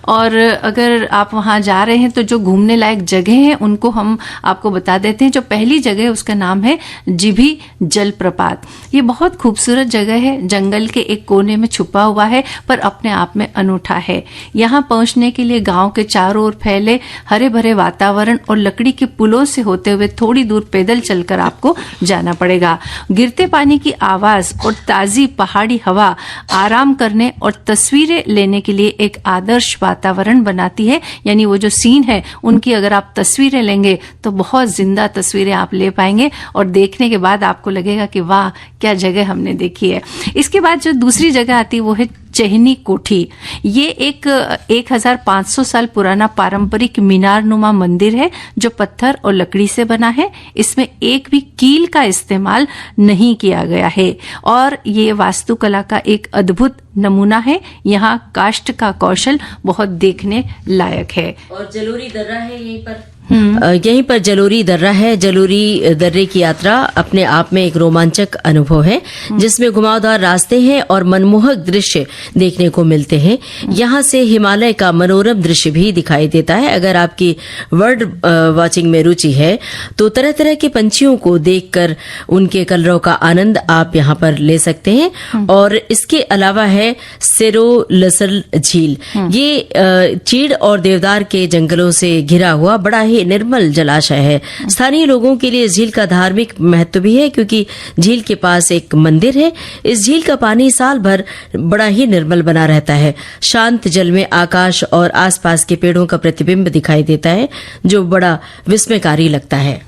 और अगर आप वहां जा रहे हैं तो जो घूमने लायक जगह हैं उनको हम आपको बता देते हैं। जो पहली जगह है उसका नाम है जीभी जलप्रपात। ये बहुत खूबसूरत जगह है, जंगल के एक कोने में छुपा हुआ है, पर अपने आप में अनूठा है। यहाँ पहुंचने के लिए गांव के चारों ओर फैले हरे भरे वातावरण और लकड़ी के पुलों से होते हुए थोड़ी दूर पैदल चलकर आपको जाना पड़ेगा। गिरते पानी की आवाज और ताजी पहाड़ी हवा आराम करने और तस्वीरें लेने के लिए एक आदर्श वातावरण बनाती है। यानी वो जो सीन है उनकी अगर आप तस्वीरें लेंगे तो बहुत जिंदा तस्वीरें आप ले पाएंगे और देखने के बाद आपको लगेगा कि वाह क्या जगह हमने देखी है। इसके बाद जो दूसरी जगह आती है वो है चहनी कोठी। ये एक 1500 साल पुराना पारंपरिक मीनारनुमा मंदिर है जो पत्थर और लकड़ी से बना है। इसमें एक भी कील का इस्तेमाल नहीं किया गया है और ये वास्तुकला का एक अद्भुत नमूना है। यहाँ काष्ठ का कौशल बहुत देखने लायक है। और जलोरी दर्रा है यहीं पर जलोरी दर्रा है। जलोरी दर्रे की यात्रा अपने आप में एक रोमांचक अनुभव है, जिसमें घुमावदार रास्ते हैं और मनमोहक दृश्य देखने को मिलते हैं। यहाँ से हिमालय का मनोरम दृश्य भी दिखाई देता है। अगर आपकी बर्ड वॉचिंग में रुचि है तो तरह तरह के पंछियों को देखकर उनके कलरव का आनंद आप यहाँ पर ले सकते हैं। और इसके अलावा है सेरो लसल झील। ये चीड़ और देवदार के जंगलों से घिरा हुआ बड़ा ही निर्मल जलाशय है। स्थानीय लोगों के लिए इस झील का धार्मिक महत्व भी है, क्योंकि झील के पास एक मंदिर है। इस झील का पानी साल भर बड़ा ही निर्मल बना रहता है। शांत जल में आकाश और आसपास के पेड़ों का प्रतिबिंब दिखाई देता है, जो बड़ा विस्मयकारी लगता है।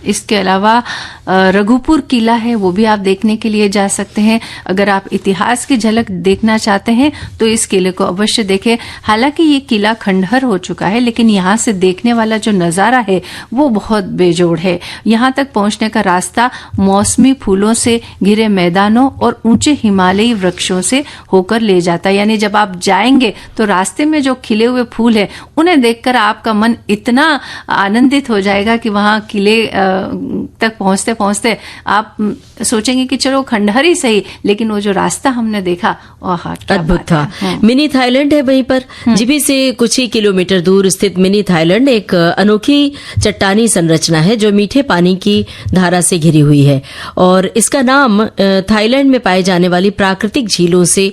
इसके अलावा रघुपुर किला है वो भी आप देखने के लिए जा सकते हैं। अगर आप इतिहास की झलक देखना चाहते हैं तो इस किले को अवश्य देखें। हालांकि ये किला खंडहर हो चुका है, लेकिन यहाँ से देखने वाला जो नजारा है वो बहुत बेजोड़ है। यहाँ तक पहुंचने का रास्ता मौसमी फूलों से घिरे मैदानों और ऊंचे हिमालयी वृक्षों से होकर ले जाता है। यानी जब आप जाएंगे तो रास्ते में जो खिले हुए फूल है उन्हें देखकर आपका मन इतना आनंदित हो जाएगा कि वहां किले तक पहुंचते पहुंचते आप सोचेंगे कि चलो खंडहर ही सही, लेकिन वो जो रास्ता हमने देखा अद्भुत था। मिनी थाईलैंड है वहीं पर। जीबी से कुछ ही किलोमीटर दूर स्थित मिनी थाईलैंड एक अनोखी चट्टानी संरचना है जो मीठे पानी की धारा से घिरी हुई है और इसका नाम थाईलैंड में पाए जाने वाली प्राकृतिक झीलों से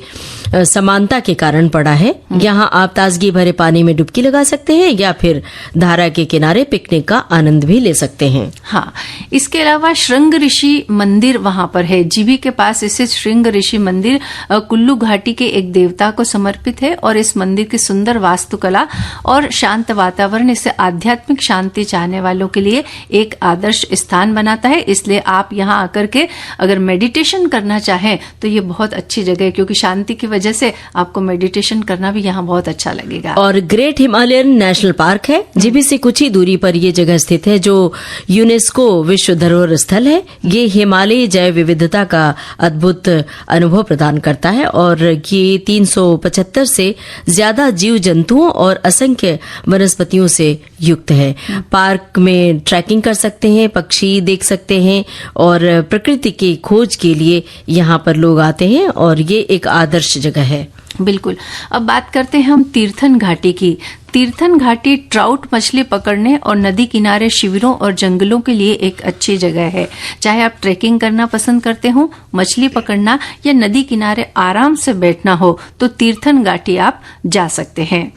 समानता के कारण पड़ा है। यहाँ आप ताजगी भरे पानी में डुबकी लगा सकते हैं या फिर धारा के किनारे पिकनिक का आनंद भी ले सकते हैं। हाँ, इसके अलावा श्रृंग ऋषि मंदिर वहां पर है। जीबी के पास स्थित श्रृंग ऋषि मंदिर कुल्लू घाटी के एक देवता को समर्पित है और इस मंदिर की सुंदर वास्तुकला और शांत वातावरण इसे आध्यात्मिक शांति चाहने वालों के लिए एक आदर्श स्थान बनाता है। इसलिए आप यहाँ आकर के अगर मेडिटेशन करना चाहें तो ये बहुत अच्छी जगह है, क्योंकि शांति की वजह से आपको मेडिटेशन करना भी यहाँ बहुत अच्छा लगेगा। और ग्रेट हिमालयन नेशनल पार्क है। जीबी से कुछ ही दूरी पर ये जगह स्थित है जो यूनेस्को विश्व धरोहर स्थल है। ये हिमालयी जैव विविधता का अद्भुत अनुभव प्रदान करता है और ये 375 से ज्यादा जीव जंतुओं और असंख्य वनस्पतियों से युक्त है। पार्क में ट्रैकिंग कर सकते हैं, पक्षी देख सकते हैं और प्रकृति की खोज के लिए यहाँ पर लोग आते हैं और ये एक आदर्श जगह है। बिल्कुल। अब बात करते हैं हम तीर्थन घाटी की। तीर्थन घाटी ट्राउट मछली पकड़ने और नदी किनारे शिविरों और जंगलों के लिए एक अच्छी जगह है। चाहे आप ट्रेकिंग करना पसंद करते हो, मछली पकड़ना या नदी किनारे आराम से बैठना हो तो तीर्थन घाटी आप जा सकते हैं।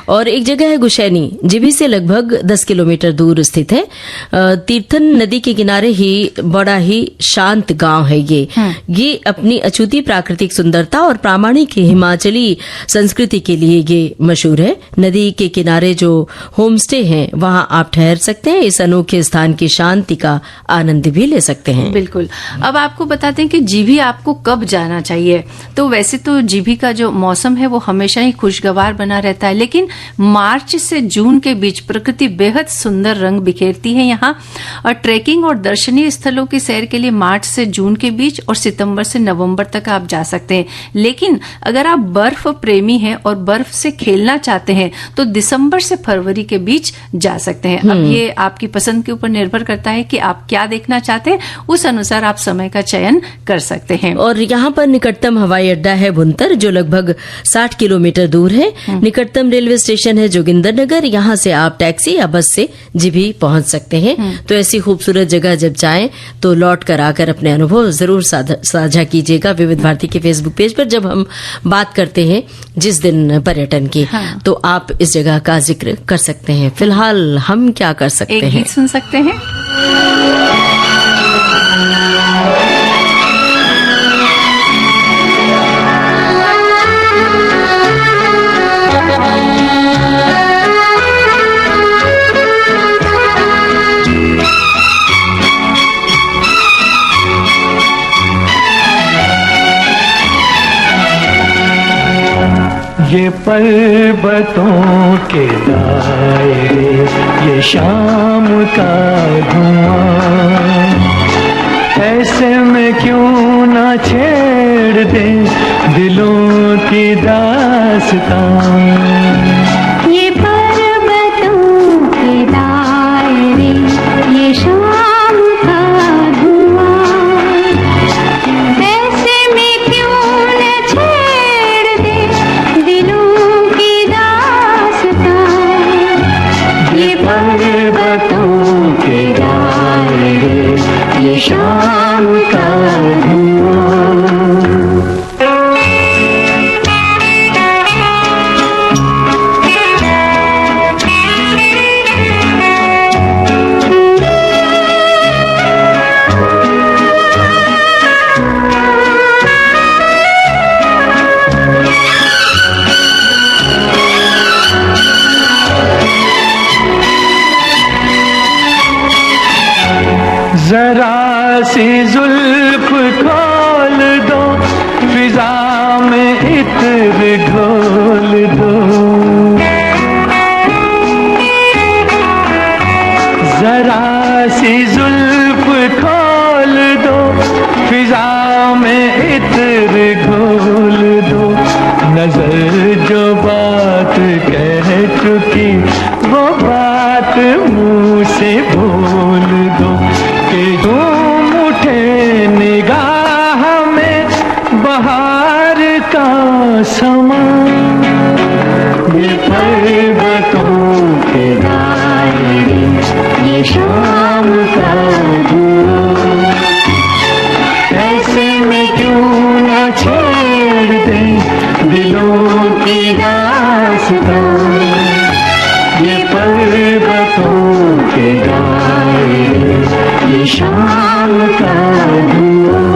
और एक जगह है गुशैनी, जीबी से लगभग 10 किलोमीटर दूर स्थित है। तीर्थन नदी के किनारे ही बड़ा ही शांत गांव है ये अपनी अछूती प्राकृतिक सुंदरता और प्रामाणिक हिमाचली संस्कृति के लिए ये मशहूर है। नदी के किनारे जो होम स्टे हैं वहां आप ठहर सकते हैं। इस अनोखे स्थान की शांति का आनंद भी ले सकते हैं। बिल्कुल। अब आपको बताते हैं कि जीबी आपको कब जाना चाहिए। तो वैसे तो जीबी का जो मौसम है वो हमेशा ही खुशगवार बना रहता है, लेकिन मार्च से जून के बीच प्रकृति बेहद सुंदर रंग बिखेरती है यहाँ। और ट्रैकिंग और दर्शनीय स्थलों की सैर के लिए मार्च से जून के बीच और सितंबर से नवंबर तक आप जा सकते हैं। लेकिन अगर आप बर्फ प्रेमी हैं और बर्फ से खेलना चाहते हैं तो दिसंबर से फरवरी के बीच जा सकते हैं। अब ये आपकी पसंद के ऊपर निर्भर करता है कि आप क्या देखना चाहते हैं, उस अनुसार आप समय का चयन कर सकते हैं। और यहाँ पर निकटतम हवाई अड्डा है भुंतर जो लगभग 60 किलोमीटर दूर है। निकटतम रेलवे स्टेशन है जोगिंदरनगर। यहाँ से आप टैक्सी या बस से जीबी पहुंच सकते हैं। तो ऐसी खूबसूरत जगह जब जाएं तो लौट कर आकर अपने अनुभव जरूर साझा कीजिएगा विविध भारती के फेसबुक पेज पर। जब हम बात करते हैं जिस दिन पर्यटन की, तो आप इस जगह का जिक्र कर सकते हैं। फिलहाल हम क्या कर सकते हैं, एक गीत सुन सकते हैं। ये पर्वतों के दायरे, ये शाम का धुआं, ऐसे में क्यों ना छेड़ दे दिलों की दास्तां। ये पर्वतों के दायरे, ये शाम का धुआं, ऐसे में क्यों न छेड़ दे दिलों की दास्तां। ये पर्वतों के दायरे, ये शाम का धुआं। जरा सी जुल्फ खोल दो, फिजा में इत्र ढोल दो, जरा सी जुल्फ खोल दो, फिजा में इत्र घोल दो, नजर जो बात कह चुकी वो बात मुंह से बोल दो, कि तुम उठे निगाह में बहार का समा, ये पर्वतों के दायरे, ये शाम का धुआं, ऐसे में क्यों न छेड़ दे दिलों की दास्तां, ये पर्वतों के दायरे, ये शाम का धुआं।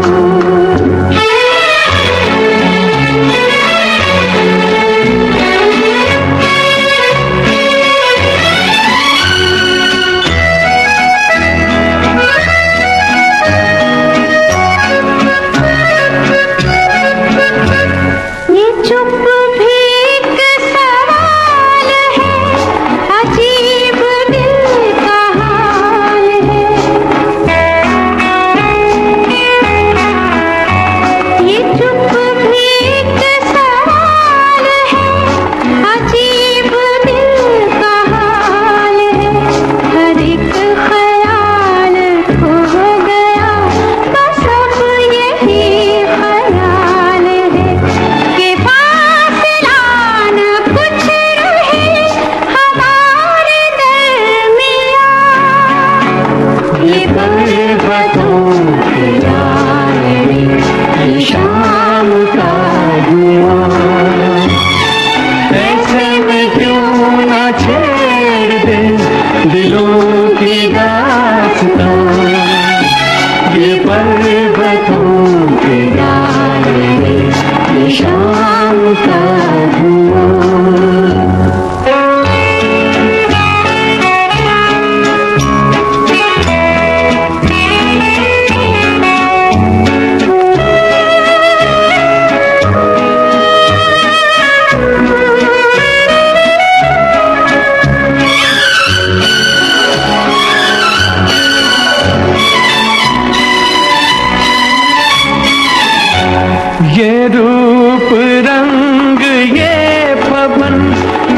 ये रूप रंग ये पवन,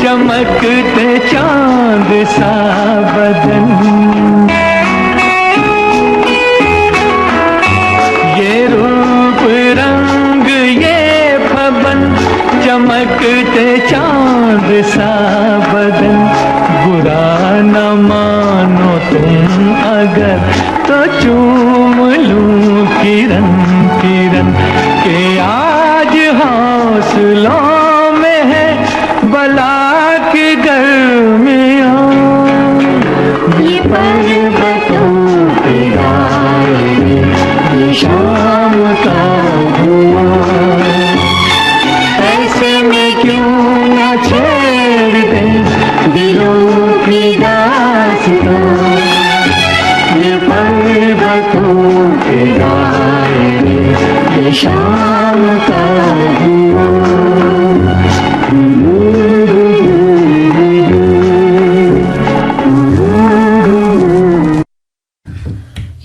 चमकते चांद सा बदन, ये रूप रंग ये पवन, चमकते चांद सा बदन, बुरा न मानो तुम अगर तो चूम लूं किरण किरण, के आज हौसलों में है बला की गर्मियाँ, ये पर्वतों के दायरे, ये शाम का धुआं, ऐसे में क्यों न छेड़ दे दिलों की दास्तां, ये पर्वतों के दायरे, ये शाम का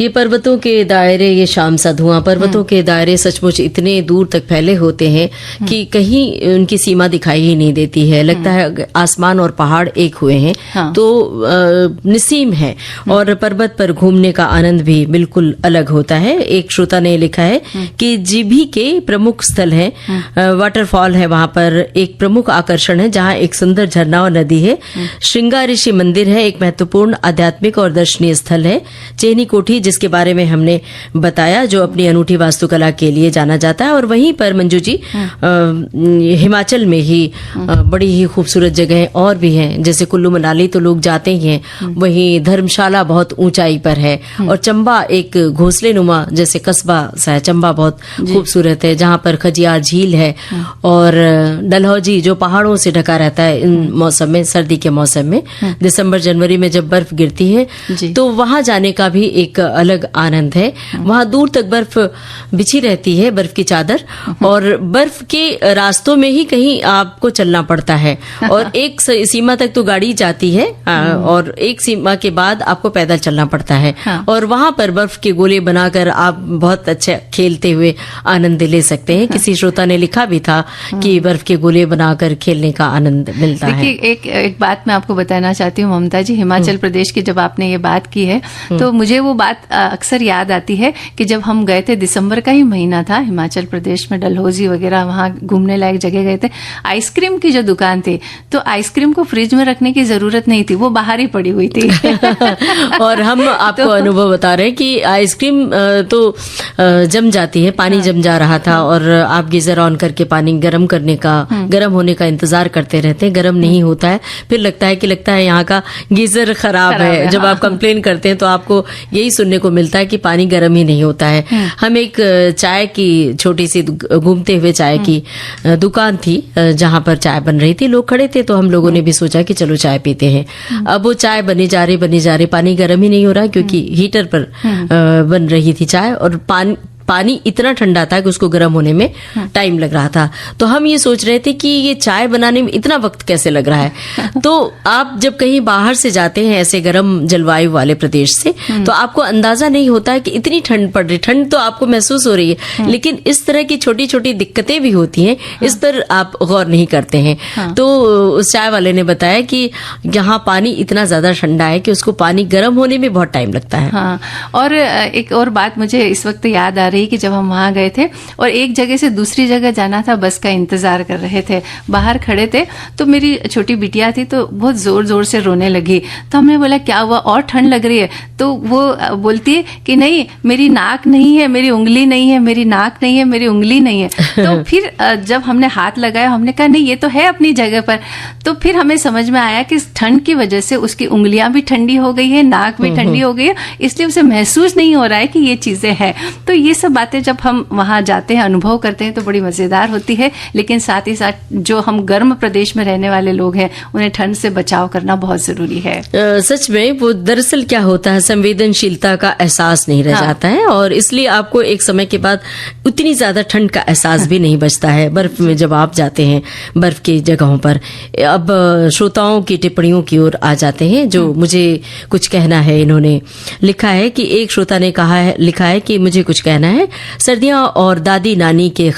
ये पर्वतों के दायरे, ये शाम सा धुआं। पर्वतों के दायरे सचमुच इतने दूर तक फैले होते हैं कि कहीं उनकी सीमा दिखाई ही नहीं देती है। लगता है आसमान और पहाड़ एक हुए हैं। हाँ। तो निसीम है और पर्वत पर घूमने का आनंद भी बिल्कुल अलग होता है। एक श्रोता ने लिखा है कि जीभी के प्रमुख स्थल है, वाटरफॉल है, वहां पर एक प्रमुख आकर्षण है जहां एक सुंदर झरना और नदी है। श्रृंगार ऋषि मंदिर है, एक महत्वपूर्ण आध्यात्मिक और दर्शनीय स्थल है। चेहनी कोठी जिसके बारे में हमने बताया, जो अपनी अनूठी वास्तुकला के लिए जाना जाता है। और वहीं पर मंजू जी हिमाचल में ही बड़ी ही खूबसूरत जगह और भी हैं, जैसे कुल्लू मनाली तो लोग जाते ही हैं। वहीं धर्मशाला बहुत ऊंचाई पर है और चंबा एक घोंसले नुमा जैसे कस्बा सा है। चंबा बहुत खूबसूरत है जहां पर खजियार झील है। और डलहौजी जो पहाड़ों से ढका रहता है इन मौसम में, सर्दी के मौसम में दिसंबर जनवरी में जब बर्फ गिरती है तो वहां जाने का भी एक अलग आनंद है। वहां दूर तक बर्फ बिछी रहती है, बर्फ की चादर, और बर्फ के रास्तों में ही कहीं आपको चलना पड़ता है, और एक सीमा तक तो गाड़ी जाती है और एक सीमा के बाद आपको पैदल चलना पड़ता है। और वहां पर बर्फ के गोले बनाकर आप बहुत अच्छे खेलते हुए आनंद ले सकते हैं। किसी श्रोता ने लिखा भी था कि बर्फ के गोले बनाकर खेलने का आनंद मिलता है। देखिए, एक बात मैं आपको बताना चाहती हूँ ममता जी, हिमाचल प्रदेश की जब आपने ये बात की है तो मुझे वो बात अक्सर याद आती है कि जब हम गए थे, दिसंबर का ही महीना था, हिमाचल प्रदेश में डलहौजी वगैरह वहां घूमने लायक जगह गए थे। आइसक्रीम की जो दुकान थी, तो आइसक्रीम को फ्रिज में रखने की जरूरत नहीं थी, वो बाहर ही पड़ी हुई थी। और हम आपको अनुभव बता रहे हैं कि आइसक्रीम तो जम जाती है, पानी जम जा रहा था, और आप गीजर ऑन करके पानी गर्म करने का, गर्म होने का इंतजार करते रहते हैं, गर्म नहीं होता है, फिर लगता है यहाँ का गीजर खराब है। जब आप कंप्लेन करते हैं तो आपको यही सुनने को मिलता है कि पानी गर्म ही नहीं होता है। हम एक चाय की छोटी सी घूमते हुए चाय की दुकान थी जहां पर चाय बन रही थी, लोग खड़े थे, तो हम लोगों ने भी सोचा कि चलो चाय पीते हैं। अब वो चाय बनी जा रही, पानी गर्म ही नहीं हो रहा क्योंकि हीटर पर बन रही थी चाय, और पानी इतना ठंडा था कि उसको गर्म होने में टाइम लग रहा था। तो हम ये सोच रहे थे कि ये चाय बनाने में इतना वक्त कैसे लग रहा है। तो आप जब कहीं बाहर से जाते हैं ऐसे गर्म जलवायु वाले प्रदेश से, तो आपको अंदाजा नहीं होता है कि इतनी ठंड पड़ रही। ठंड तो आपको महसूस हो रही है, लेकिन इस तरह की छोटी छोटी दिक्कतें भी होती हैं, इस पर आप गौर नहीं करते हैं। तो उस चाय वाले ने बताया कि यहाँ पानी इतना ज्यादा ठंडा है कि उसको पानी गर्म होने में बहुत टाइम लगता है। हाँ, और एक और बात मुझे इस वक्त याद आ रही कि जब हम वहां गए थे और एक जगह से दूसरी जगह जाना था, बस का इंतजार कर रहे थे, बाहर खड़े थे, तो मेरी छोटी बिटिया थी तो बहुत जोर जोर से रोने लगी। तो हमने बोला क्या हुआ, और ठंड लग रही है? तो वो बोलती है कि नहीं, मेरी नाक नहीं है, मेरी उंगली नहीं है, मेरी नाक नहीं है, मेरी उंगली नहीं है। तो फिर जब हमने हाथ लगाया, हमने कहा नहीं, ये तो है अपनी जगह पर। तो फिर हमें समझ में आया कि ठंड की वजह से उसकी उंगलियां भी ठंडी हो गई है, नाक भी ठंडी हो गई है, इसलिए उसे महसूस नहीं हो रहा है कि ये चीजें हैं। तो ये सब बातें जब हम वहां जाते हैं, अनुभव करते हैं, तो बड़ी मजेदार होती है। लेकिन साथ ही साथ जो हम गर्म प्रदेश में रहने वाले लोग हैं, उन्हें ठंड से बचाव करना बहुत जरूरी है। सच में वो दरअसल क्या होता है, संवेदनशीलता का एहसास नहीं रह जाता है, और इसलिए आपको एक समय के बाद उतनी ज्यादा ठंड का एहसास भी नहीं बचता है बर्फ में जब आप जाते हैं बर्फ की जगहों पर। अब श्रोताओं की टिप्पणियों की ओर आ जाते हैं, जो मुझे कुछ कहना है। इन्होंने लिखा है कि एक श्रोता ने लिखा है कि मुझे कुछ कहना है। सर्दियां और दादी नानी के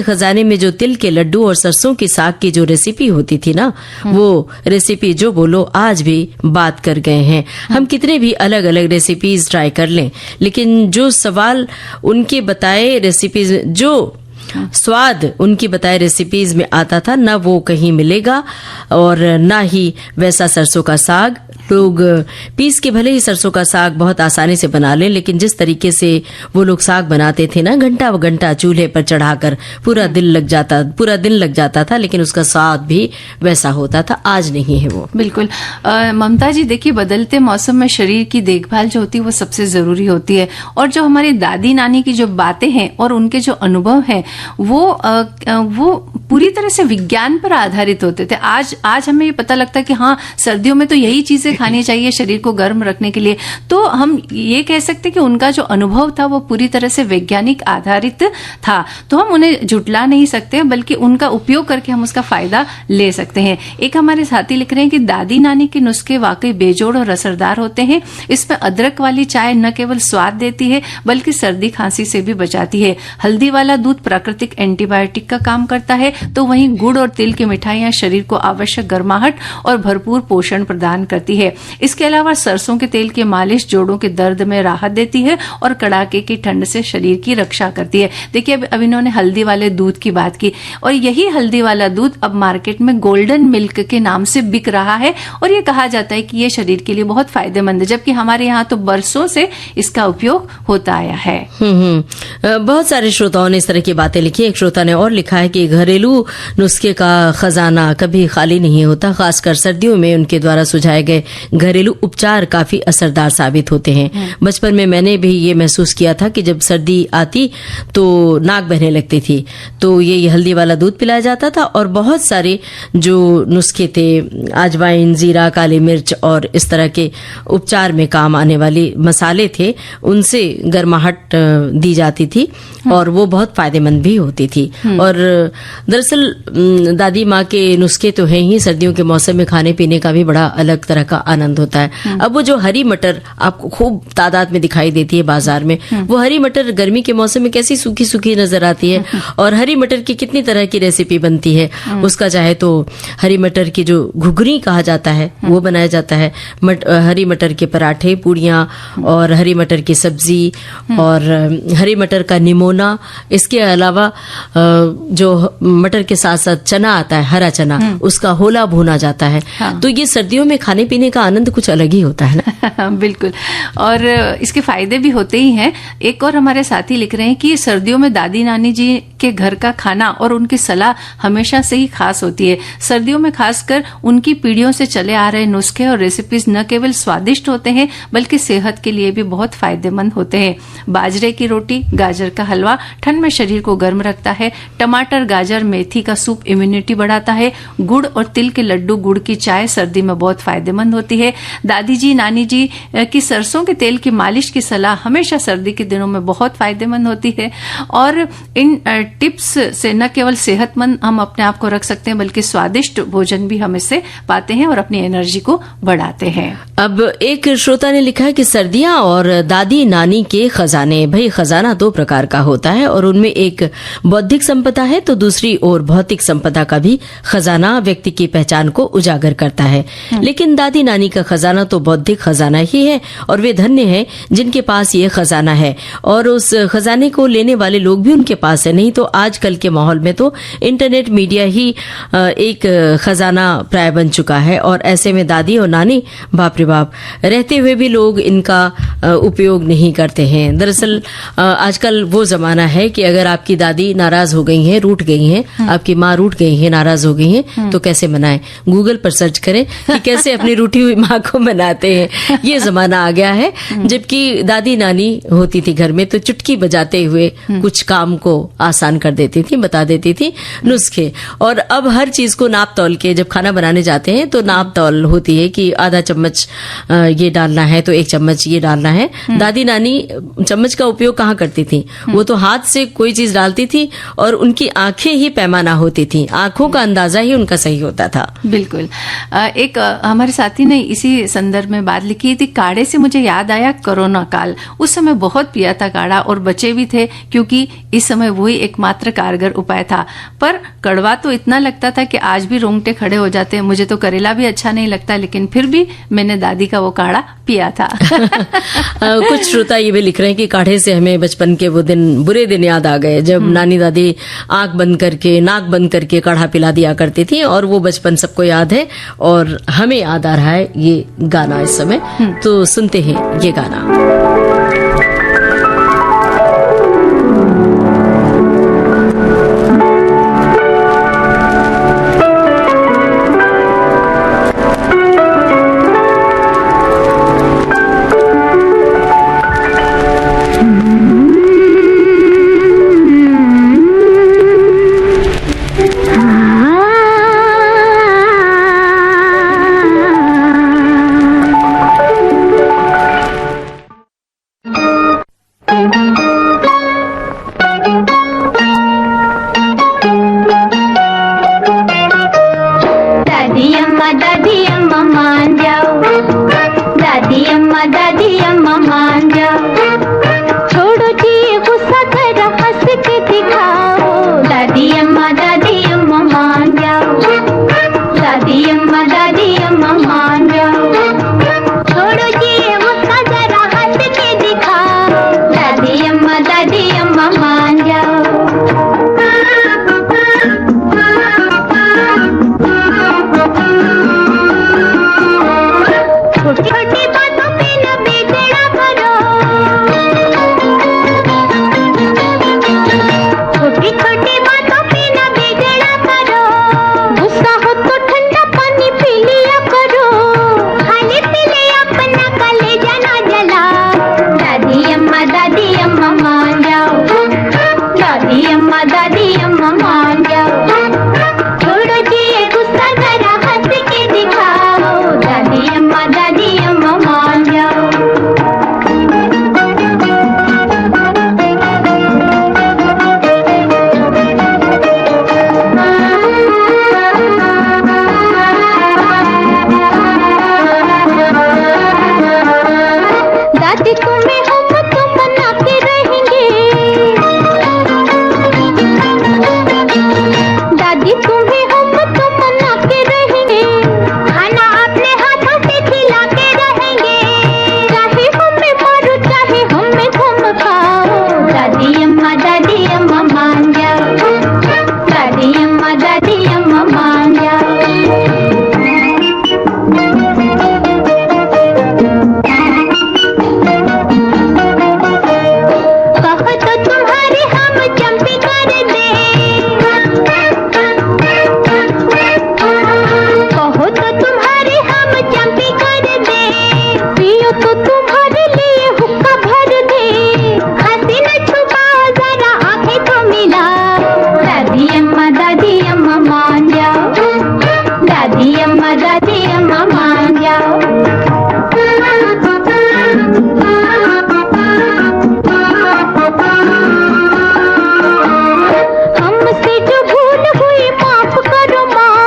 खजाने में जो तिल के लड्डू और सरसों की साग की जो रेसिपी होती थी ना, वो रेसिपी जो बोलो आज भी बात कर गए हैं। हम कितने भी अलग अलग रेसिपीज ट्राई कर लें, लेकिन जो स्वाद उनके बताए रेसिपीज में आता था, ना वो कहीं मिलेगा, और ना ही वैसा सरसों का साग। लोग पीस के भले ही सरसों का साग बहुत आसानी से बना लें, लेकिन जिस तरीके से वो लोग साग बनाते थे ना, घंटा चूल्हे पर चढ़ाकर पूरा दिन लग जाता था, लेकिन उसका स्वाद भी वैसा होता था। आज नहीं है वो। बिल्कुल ममता जी, देखिए, बदलते मौसम में शरीर की देखभाल जो होती है वो सबसे जरूरी होती है। और जो हमारी दादी नानी की जो बातें हैं और उनके जो अनुभव हैं, वो पूरी तरह से विज्ञान पर आधारित होते थे। आज हमें ये पता लगता है कि हाँ, सर्दियों में तो यही चीजें खानी चाहिए शरीर को गर्म रखने के लिए। तो हम ये कह सकते कि उनका जो अनुभव था वो पूरी तरह से वैज्ञानिक आधारित था। तो हम उन्हें झुटला नहीं सकते, बल्कि उनका उपयोग करके हम उसका फायदा ले सकते हैं। एक हमारे साथी लिख रहे हैं कि दादी नानी के नुस्खे वाकई बेजोड़ और असरदार होते हैं। इसमें अदरक वाली चाय न केवल स्वाद देती है, बल्कि सर्दी खांसी से भी बचाती है। हल्दी वाला दूध प्राकृतिक एंटीबायोटिक का काम करता है, तो वहीं गुड़ और तिल की मिठाइयां शरीर को आवश्यक गर्माहट और भरपूर पोषण प्रदान करती है। इसके अलावा सरसों के तेल की मालिश जोड़ों के दर्द में राहत देती है और कड़ाके की ठंड से शरीर की रक्षा करती है। देखिए, अब इन्होंने हल्दी वाले दूध की बात की, और यही हल्दी वाला दूध अब मार्केट में गोल्डन मिल्क के नाम से बिक रहा है, और ये कहा जाता है कि ये शरीर के लिए बहुत फायदेमंद है, जबकि हमारे यहाँ तो बरसों से इसका उपयोग होता आया है। बहुत सारे श्रोताओं ने इस तरह की बातें लिखी। एक श्रोता ने और लिखा है कि घरेलू नुस्खे का खजाना कभी खाली नहीं होता, खासकर सर्दियों में उनके द्वारा सुझाए गए घरेलू उपचार काफी असरदार साबित होते हैं। बचपन में मैंने भी ये महसूस किया था कि जब सर्दी आती तो नाक बहने लगती थी, तो ये हल्दी वाला दूध पिलाया जाता था और बहुत सारे जो नुस्खे थे, अजवाइन, जीरा, काली मिर्च और इस तरह के उपचार में काम आने वाले मसाले थे, उनसे गर्माहट दी जाती थी और वो बहुत फायदेमंद भी होती थी। और दरअसल दादी माँ के नुस्खे तो हैं ही, सर्दियों के मौसम में खाने पीने का भी बड़ा अलग तरह का आनंद होता है। अब वो जो हरी मटर आपको खूब तादाद में दिखाई देती है बाजार में, वो हरी मटर गर्मी के मौसम में कैसी सूखी सूखी नजर आती है और हरी मटर की कितनी तरह की रेसिपी बनती है। उसका चाहे तो हरी मटर की जो घुघरी कहा जाता है वो बनाया जाता है, हरी मटर के पराठे, पूड़ियाँ और हरी मटर की सब्जी और हरी मटर का निमोना। इसके अलावा जो मटर के साथ साथ चना आता है, हरा चना, उसका होला भुना जाता है। तो ये सर्दियों में खाने पीने का आनंद कुछ अलग ही होता है ना। बिल्कुल, और इसके फायदे भी होते ही हैं। एक और हमारे साथी लिख रहे हैं कि सर्दियों में दादी नानी जी के घर का खाना और उनकी सलाह हमेशा से ही खास होती है। सर्दियों में खासकर उनकी पीढ़ियों से चले आ रहे नुस्खे और रेसिपीज न केवल स्वादिष्ट होते हैं बल्कि सेहत के लिए भी बहुत फायदेमंद होते हैं। बाजरे की रोटी, गाजर का हलवा ठंड में शरीर को गर्म रखता है। टमाटर, गाजर, मेथी का सूप इम्यूनिटी बढ़ाता है। गुड़ और तिल के लड्डू, गुड़ की चाय सर्दी में बहुत फायदेमंद होती है। दादी जी, नानी जी की सरसों के तेल की मालिश की सलाह हमेशा सर्दी के दिनों में बहुत फायदेमंद होती है। और इन टिप्स से न केवल सेहतमंद हम अपने आप को रख सकते हैं बल्कि स्वादिष्ट भोजन भी हम इससे पाते हैं और अपनी एनर्जी को बढ़ाते हैं। अब एक श्रोता ने लिखा है कि सर्दियां और दादी नानी के खजाने। भाई, खजाना दो प्रकार का होता है और उनमें एक बौद्धिक संपदा है तो दूसरी ओर भौतिक संपदा का भी खजाना व्यक्ति की पहचान को उजागर करता है। लेकिन दादी नानी का खजाना तो बौद्धिक खजाना ही है और वे धन्य हैं जिनके पास ये खजाना है और उस खजाने को लेने वाले लोग भी उनके पास है। नहीं तो आजकल के माहौल में तो इंटरनेट मीडिया ही एक खजाना प्राय बन चुका है और ऐसे में दादी और नानी, बाप रे बाप, रहते हुए भी लोग इनका उपयोग नहीं करते हैं। दरअसल आजकल वो जमाना है कि अगर आपकी दादी नाराज हो गई हैं, रूठ गई हैं, आपकी माँ रूठ गई है, नाराज हो गई हैं, तो कैसे मनाएं? गूगल पर सर्च करें कि कैसे अपनी रूठी हुई माँ को मनाते हैं। ये जमाना आ गया है। जबकि दादी नानी होती थी घर में तो चुटकी बजाते हुए कुछ काम को आसान कर देती थी, बता देती थी नुस्खे। और अब हर चीज को नाप तौल के जब खाना बनाने जाते हैं तो नाप तौल होती है कि आधा चम्मच ये डालना है तो 1 चम्मच ये डालना है। दादी नानी चम्मच का उपयोग कहाँ करती थी? वो तो हाथ से कोई चीज डालती थी और उनकी आंखें ही पैमाना होती थी, आंखों का अंदाजा ही उनका सही होता था। बिल्कुल। एक हमारे साथी ने इसी संदर्भ में बात लिखी थी, काढ़े से मुझे याद आया कोरोना काल। उस समय बहुत पिया था काढ़ा और बचे भी थे क्योंकि इस समय वही एकमात्र कारगर उपाय था। पर कड़वा तो इतना लगता था कि आज भी रोंगटे खड़े हो जाते हैं। मुझे तो करेला भी अच्छा नहीं लगता लेकिन फिर भी मैंने दादी का वो काढ़ा पिया था। कुछ श्रोता ये भी लिख रहे हैं कि काढ़े से हमें बचपन के वो दिन, बुरे दिन याद आ गए जब नानी दादी आंख बंद करके, नाक बंद करके काढ़ा पिला दिया करती थी और वो बचपन सबको याद है और हमें याद आ रहा है ये गाना इस समय। तो सुनते हैं ये गाना। तुम्हें हम तो मना के रहेंगे, दादी तुम्हें हम तो मना के रहेंगे, खाना अपने हाथों से खिला के रहेंगे, चाहे हमें मारो चाहे हमें धमकाओ, दादी अम्मा मान जाओ, दादी अम्मा मान जाओ। कहो तो तुम्हारे हम चंपी कर दे, कहो तो तुम्हारे हम चंपी कर दे, पियो तो तुम्हारे लिए हुक्का भर दे, हंसी न छुपाओ जरा आंखें तो मिलाओ, दादी अम्मा मान जाओ, दादी अम्मा मान जाओ। हमसे जो भूल हुई माफ करो माँ,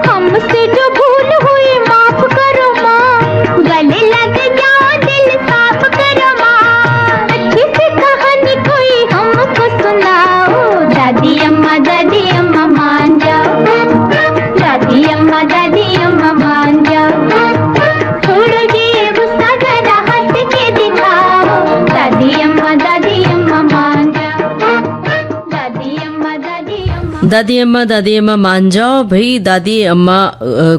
हमसे जो भूल हुई माफ करो माँ, गले लग जाओ दिल साफ करो माँ, अच्छी सी कहानी कोई हमको सुनाओ, दादी अम्मा मान जाओ, दादी अम्मा मान जाओ, छोड़ो ये गुस्सा जरा हंस के दिखाओ, दादी अम्मा मान जाओ, दादी अम्मा मान जाओ। भाई दादी अम्मा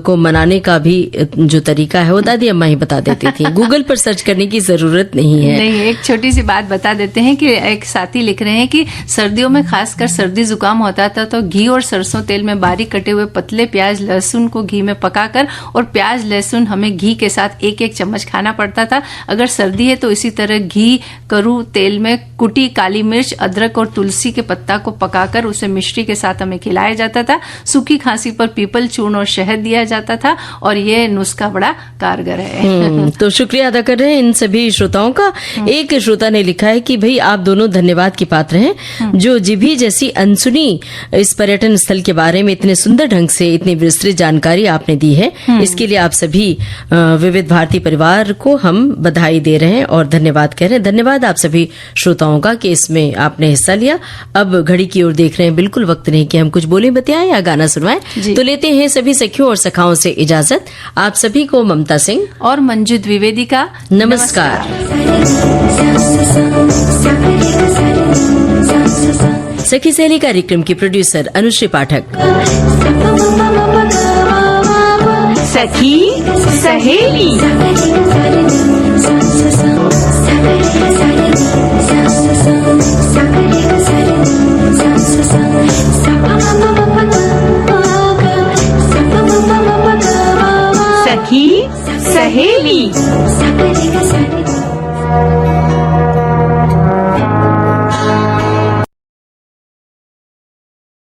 को मनाने का भी जो तरीका है वो दादी अम्मा ही बता देती थी, गूगल पर सर्च करने की जरूरत नहीं है। नहीं, एक छोटी सी बात बता देते हैं कि एक साथी लिख रहे हैं कि सर्दियों में खासकर सर्दी जुकाम होता था तो घी और सरसों तेल में बारीक कटे हुए पतले प्याज लहसुन को घी में पकाकर, और प्याज लहसुन हमें घी के साथ एक एक चम्मच खाना पड़ता था। अगर सर्दी है तो इसी तरह घी करू तेल में कुटी काली मिर्च अदरक और तुलसी के पत्ता को पकाकर उसे मिश्री के साथ हमें खिलाया जाता था। सूखी खांसी पर पीपल चूर्ण और शहद दिया जाता था और ये नुस्खा बड़ा कारगर है। तो शुक्रिया अदा कर रहे हैं इन सभी श्रोताओं का। एक श्रोता ने लिखा है कि भाई आप दोनों धन्यवाद की पात्र हैं, जो जीभी जैसी अनसुनी इस पर्यटन स्थल के बारे में इतने सुंदर ढंग से इतनी विस्तृत जानकारी आपने दी है। इसके लिए आप सभी विविध भारती परिवार को हम बधाई दे रहे हैं और धन्यवाद कह रहे हैं। धन्यवाद आप सभी श्रोताओं का कि इसमें आपने हिस्सा लिया। अब घड़ी की ओर देख रहे हैं, बिल्कुल वक्त नहीं कि हम कुछ बोले बताएं या गाना सुनवाएं, तो लेते हैं सभी सखियों और सखाओं से इजाजत। आप सभी को ममता सिंह और मंजू द्विवेदी का नमस्कार। सखी सहेली कार्यक्रम की प्रोड्यूसर अनुश्री पाठक। सखी सहेली सखी सहेली।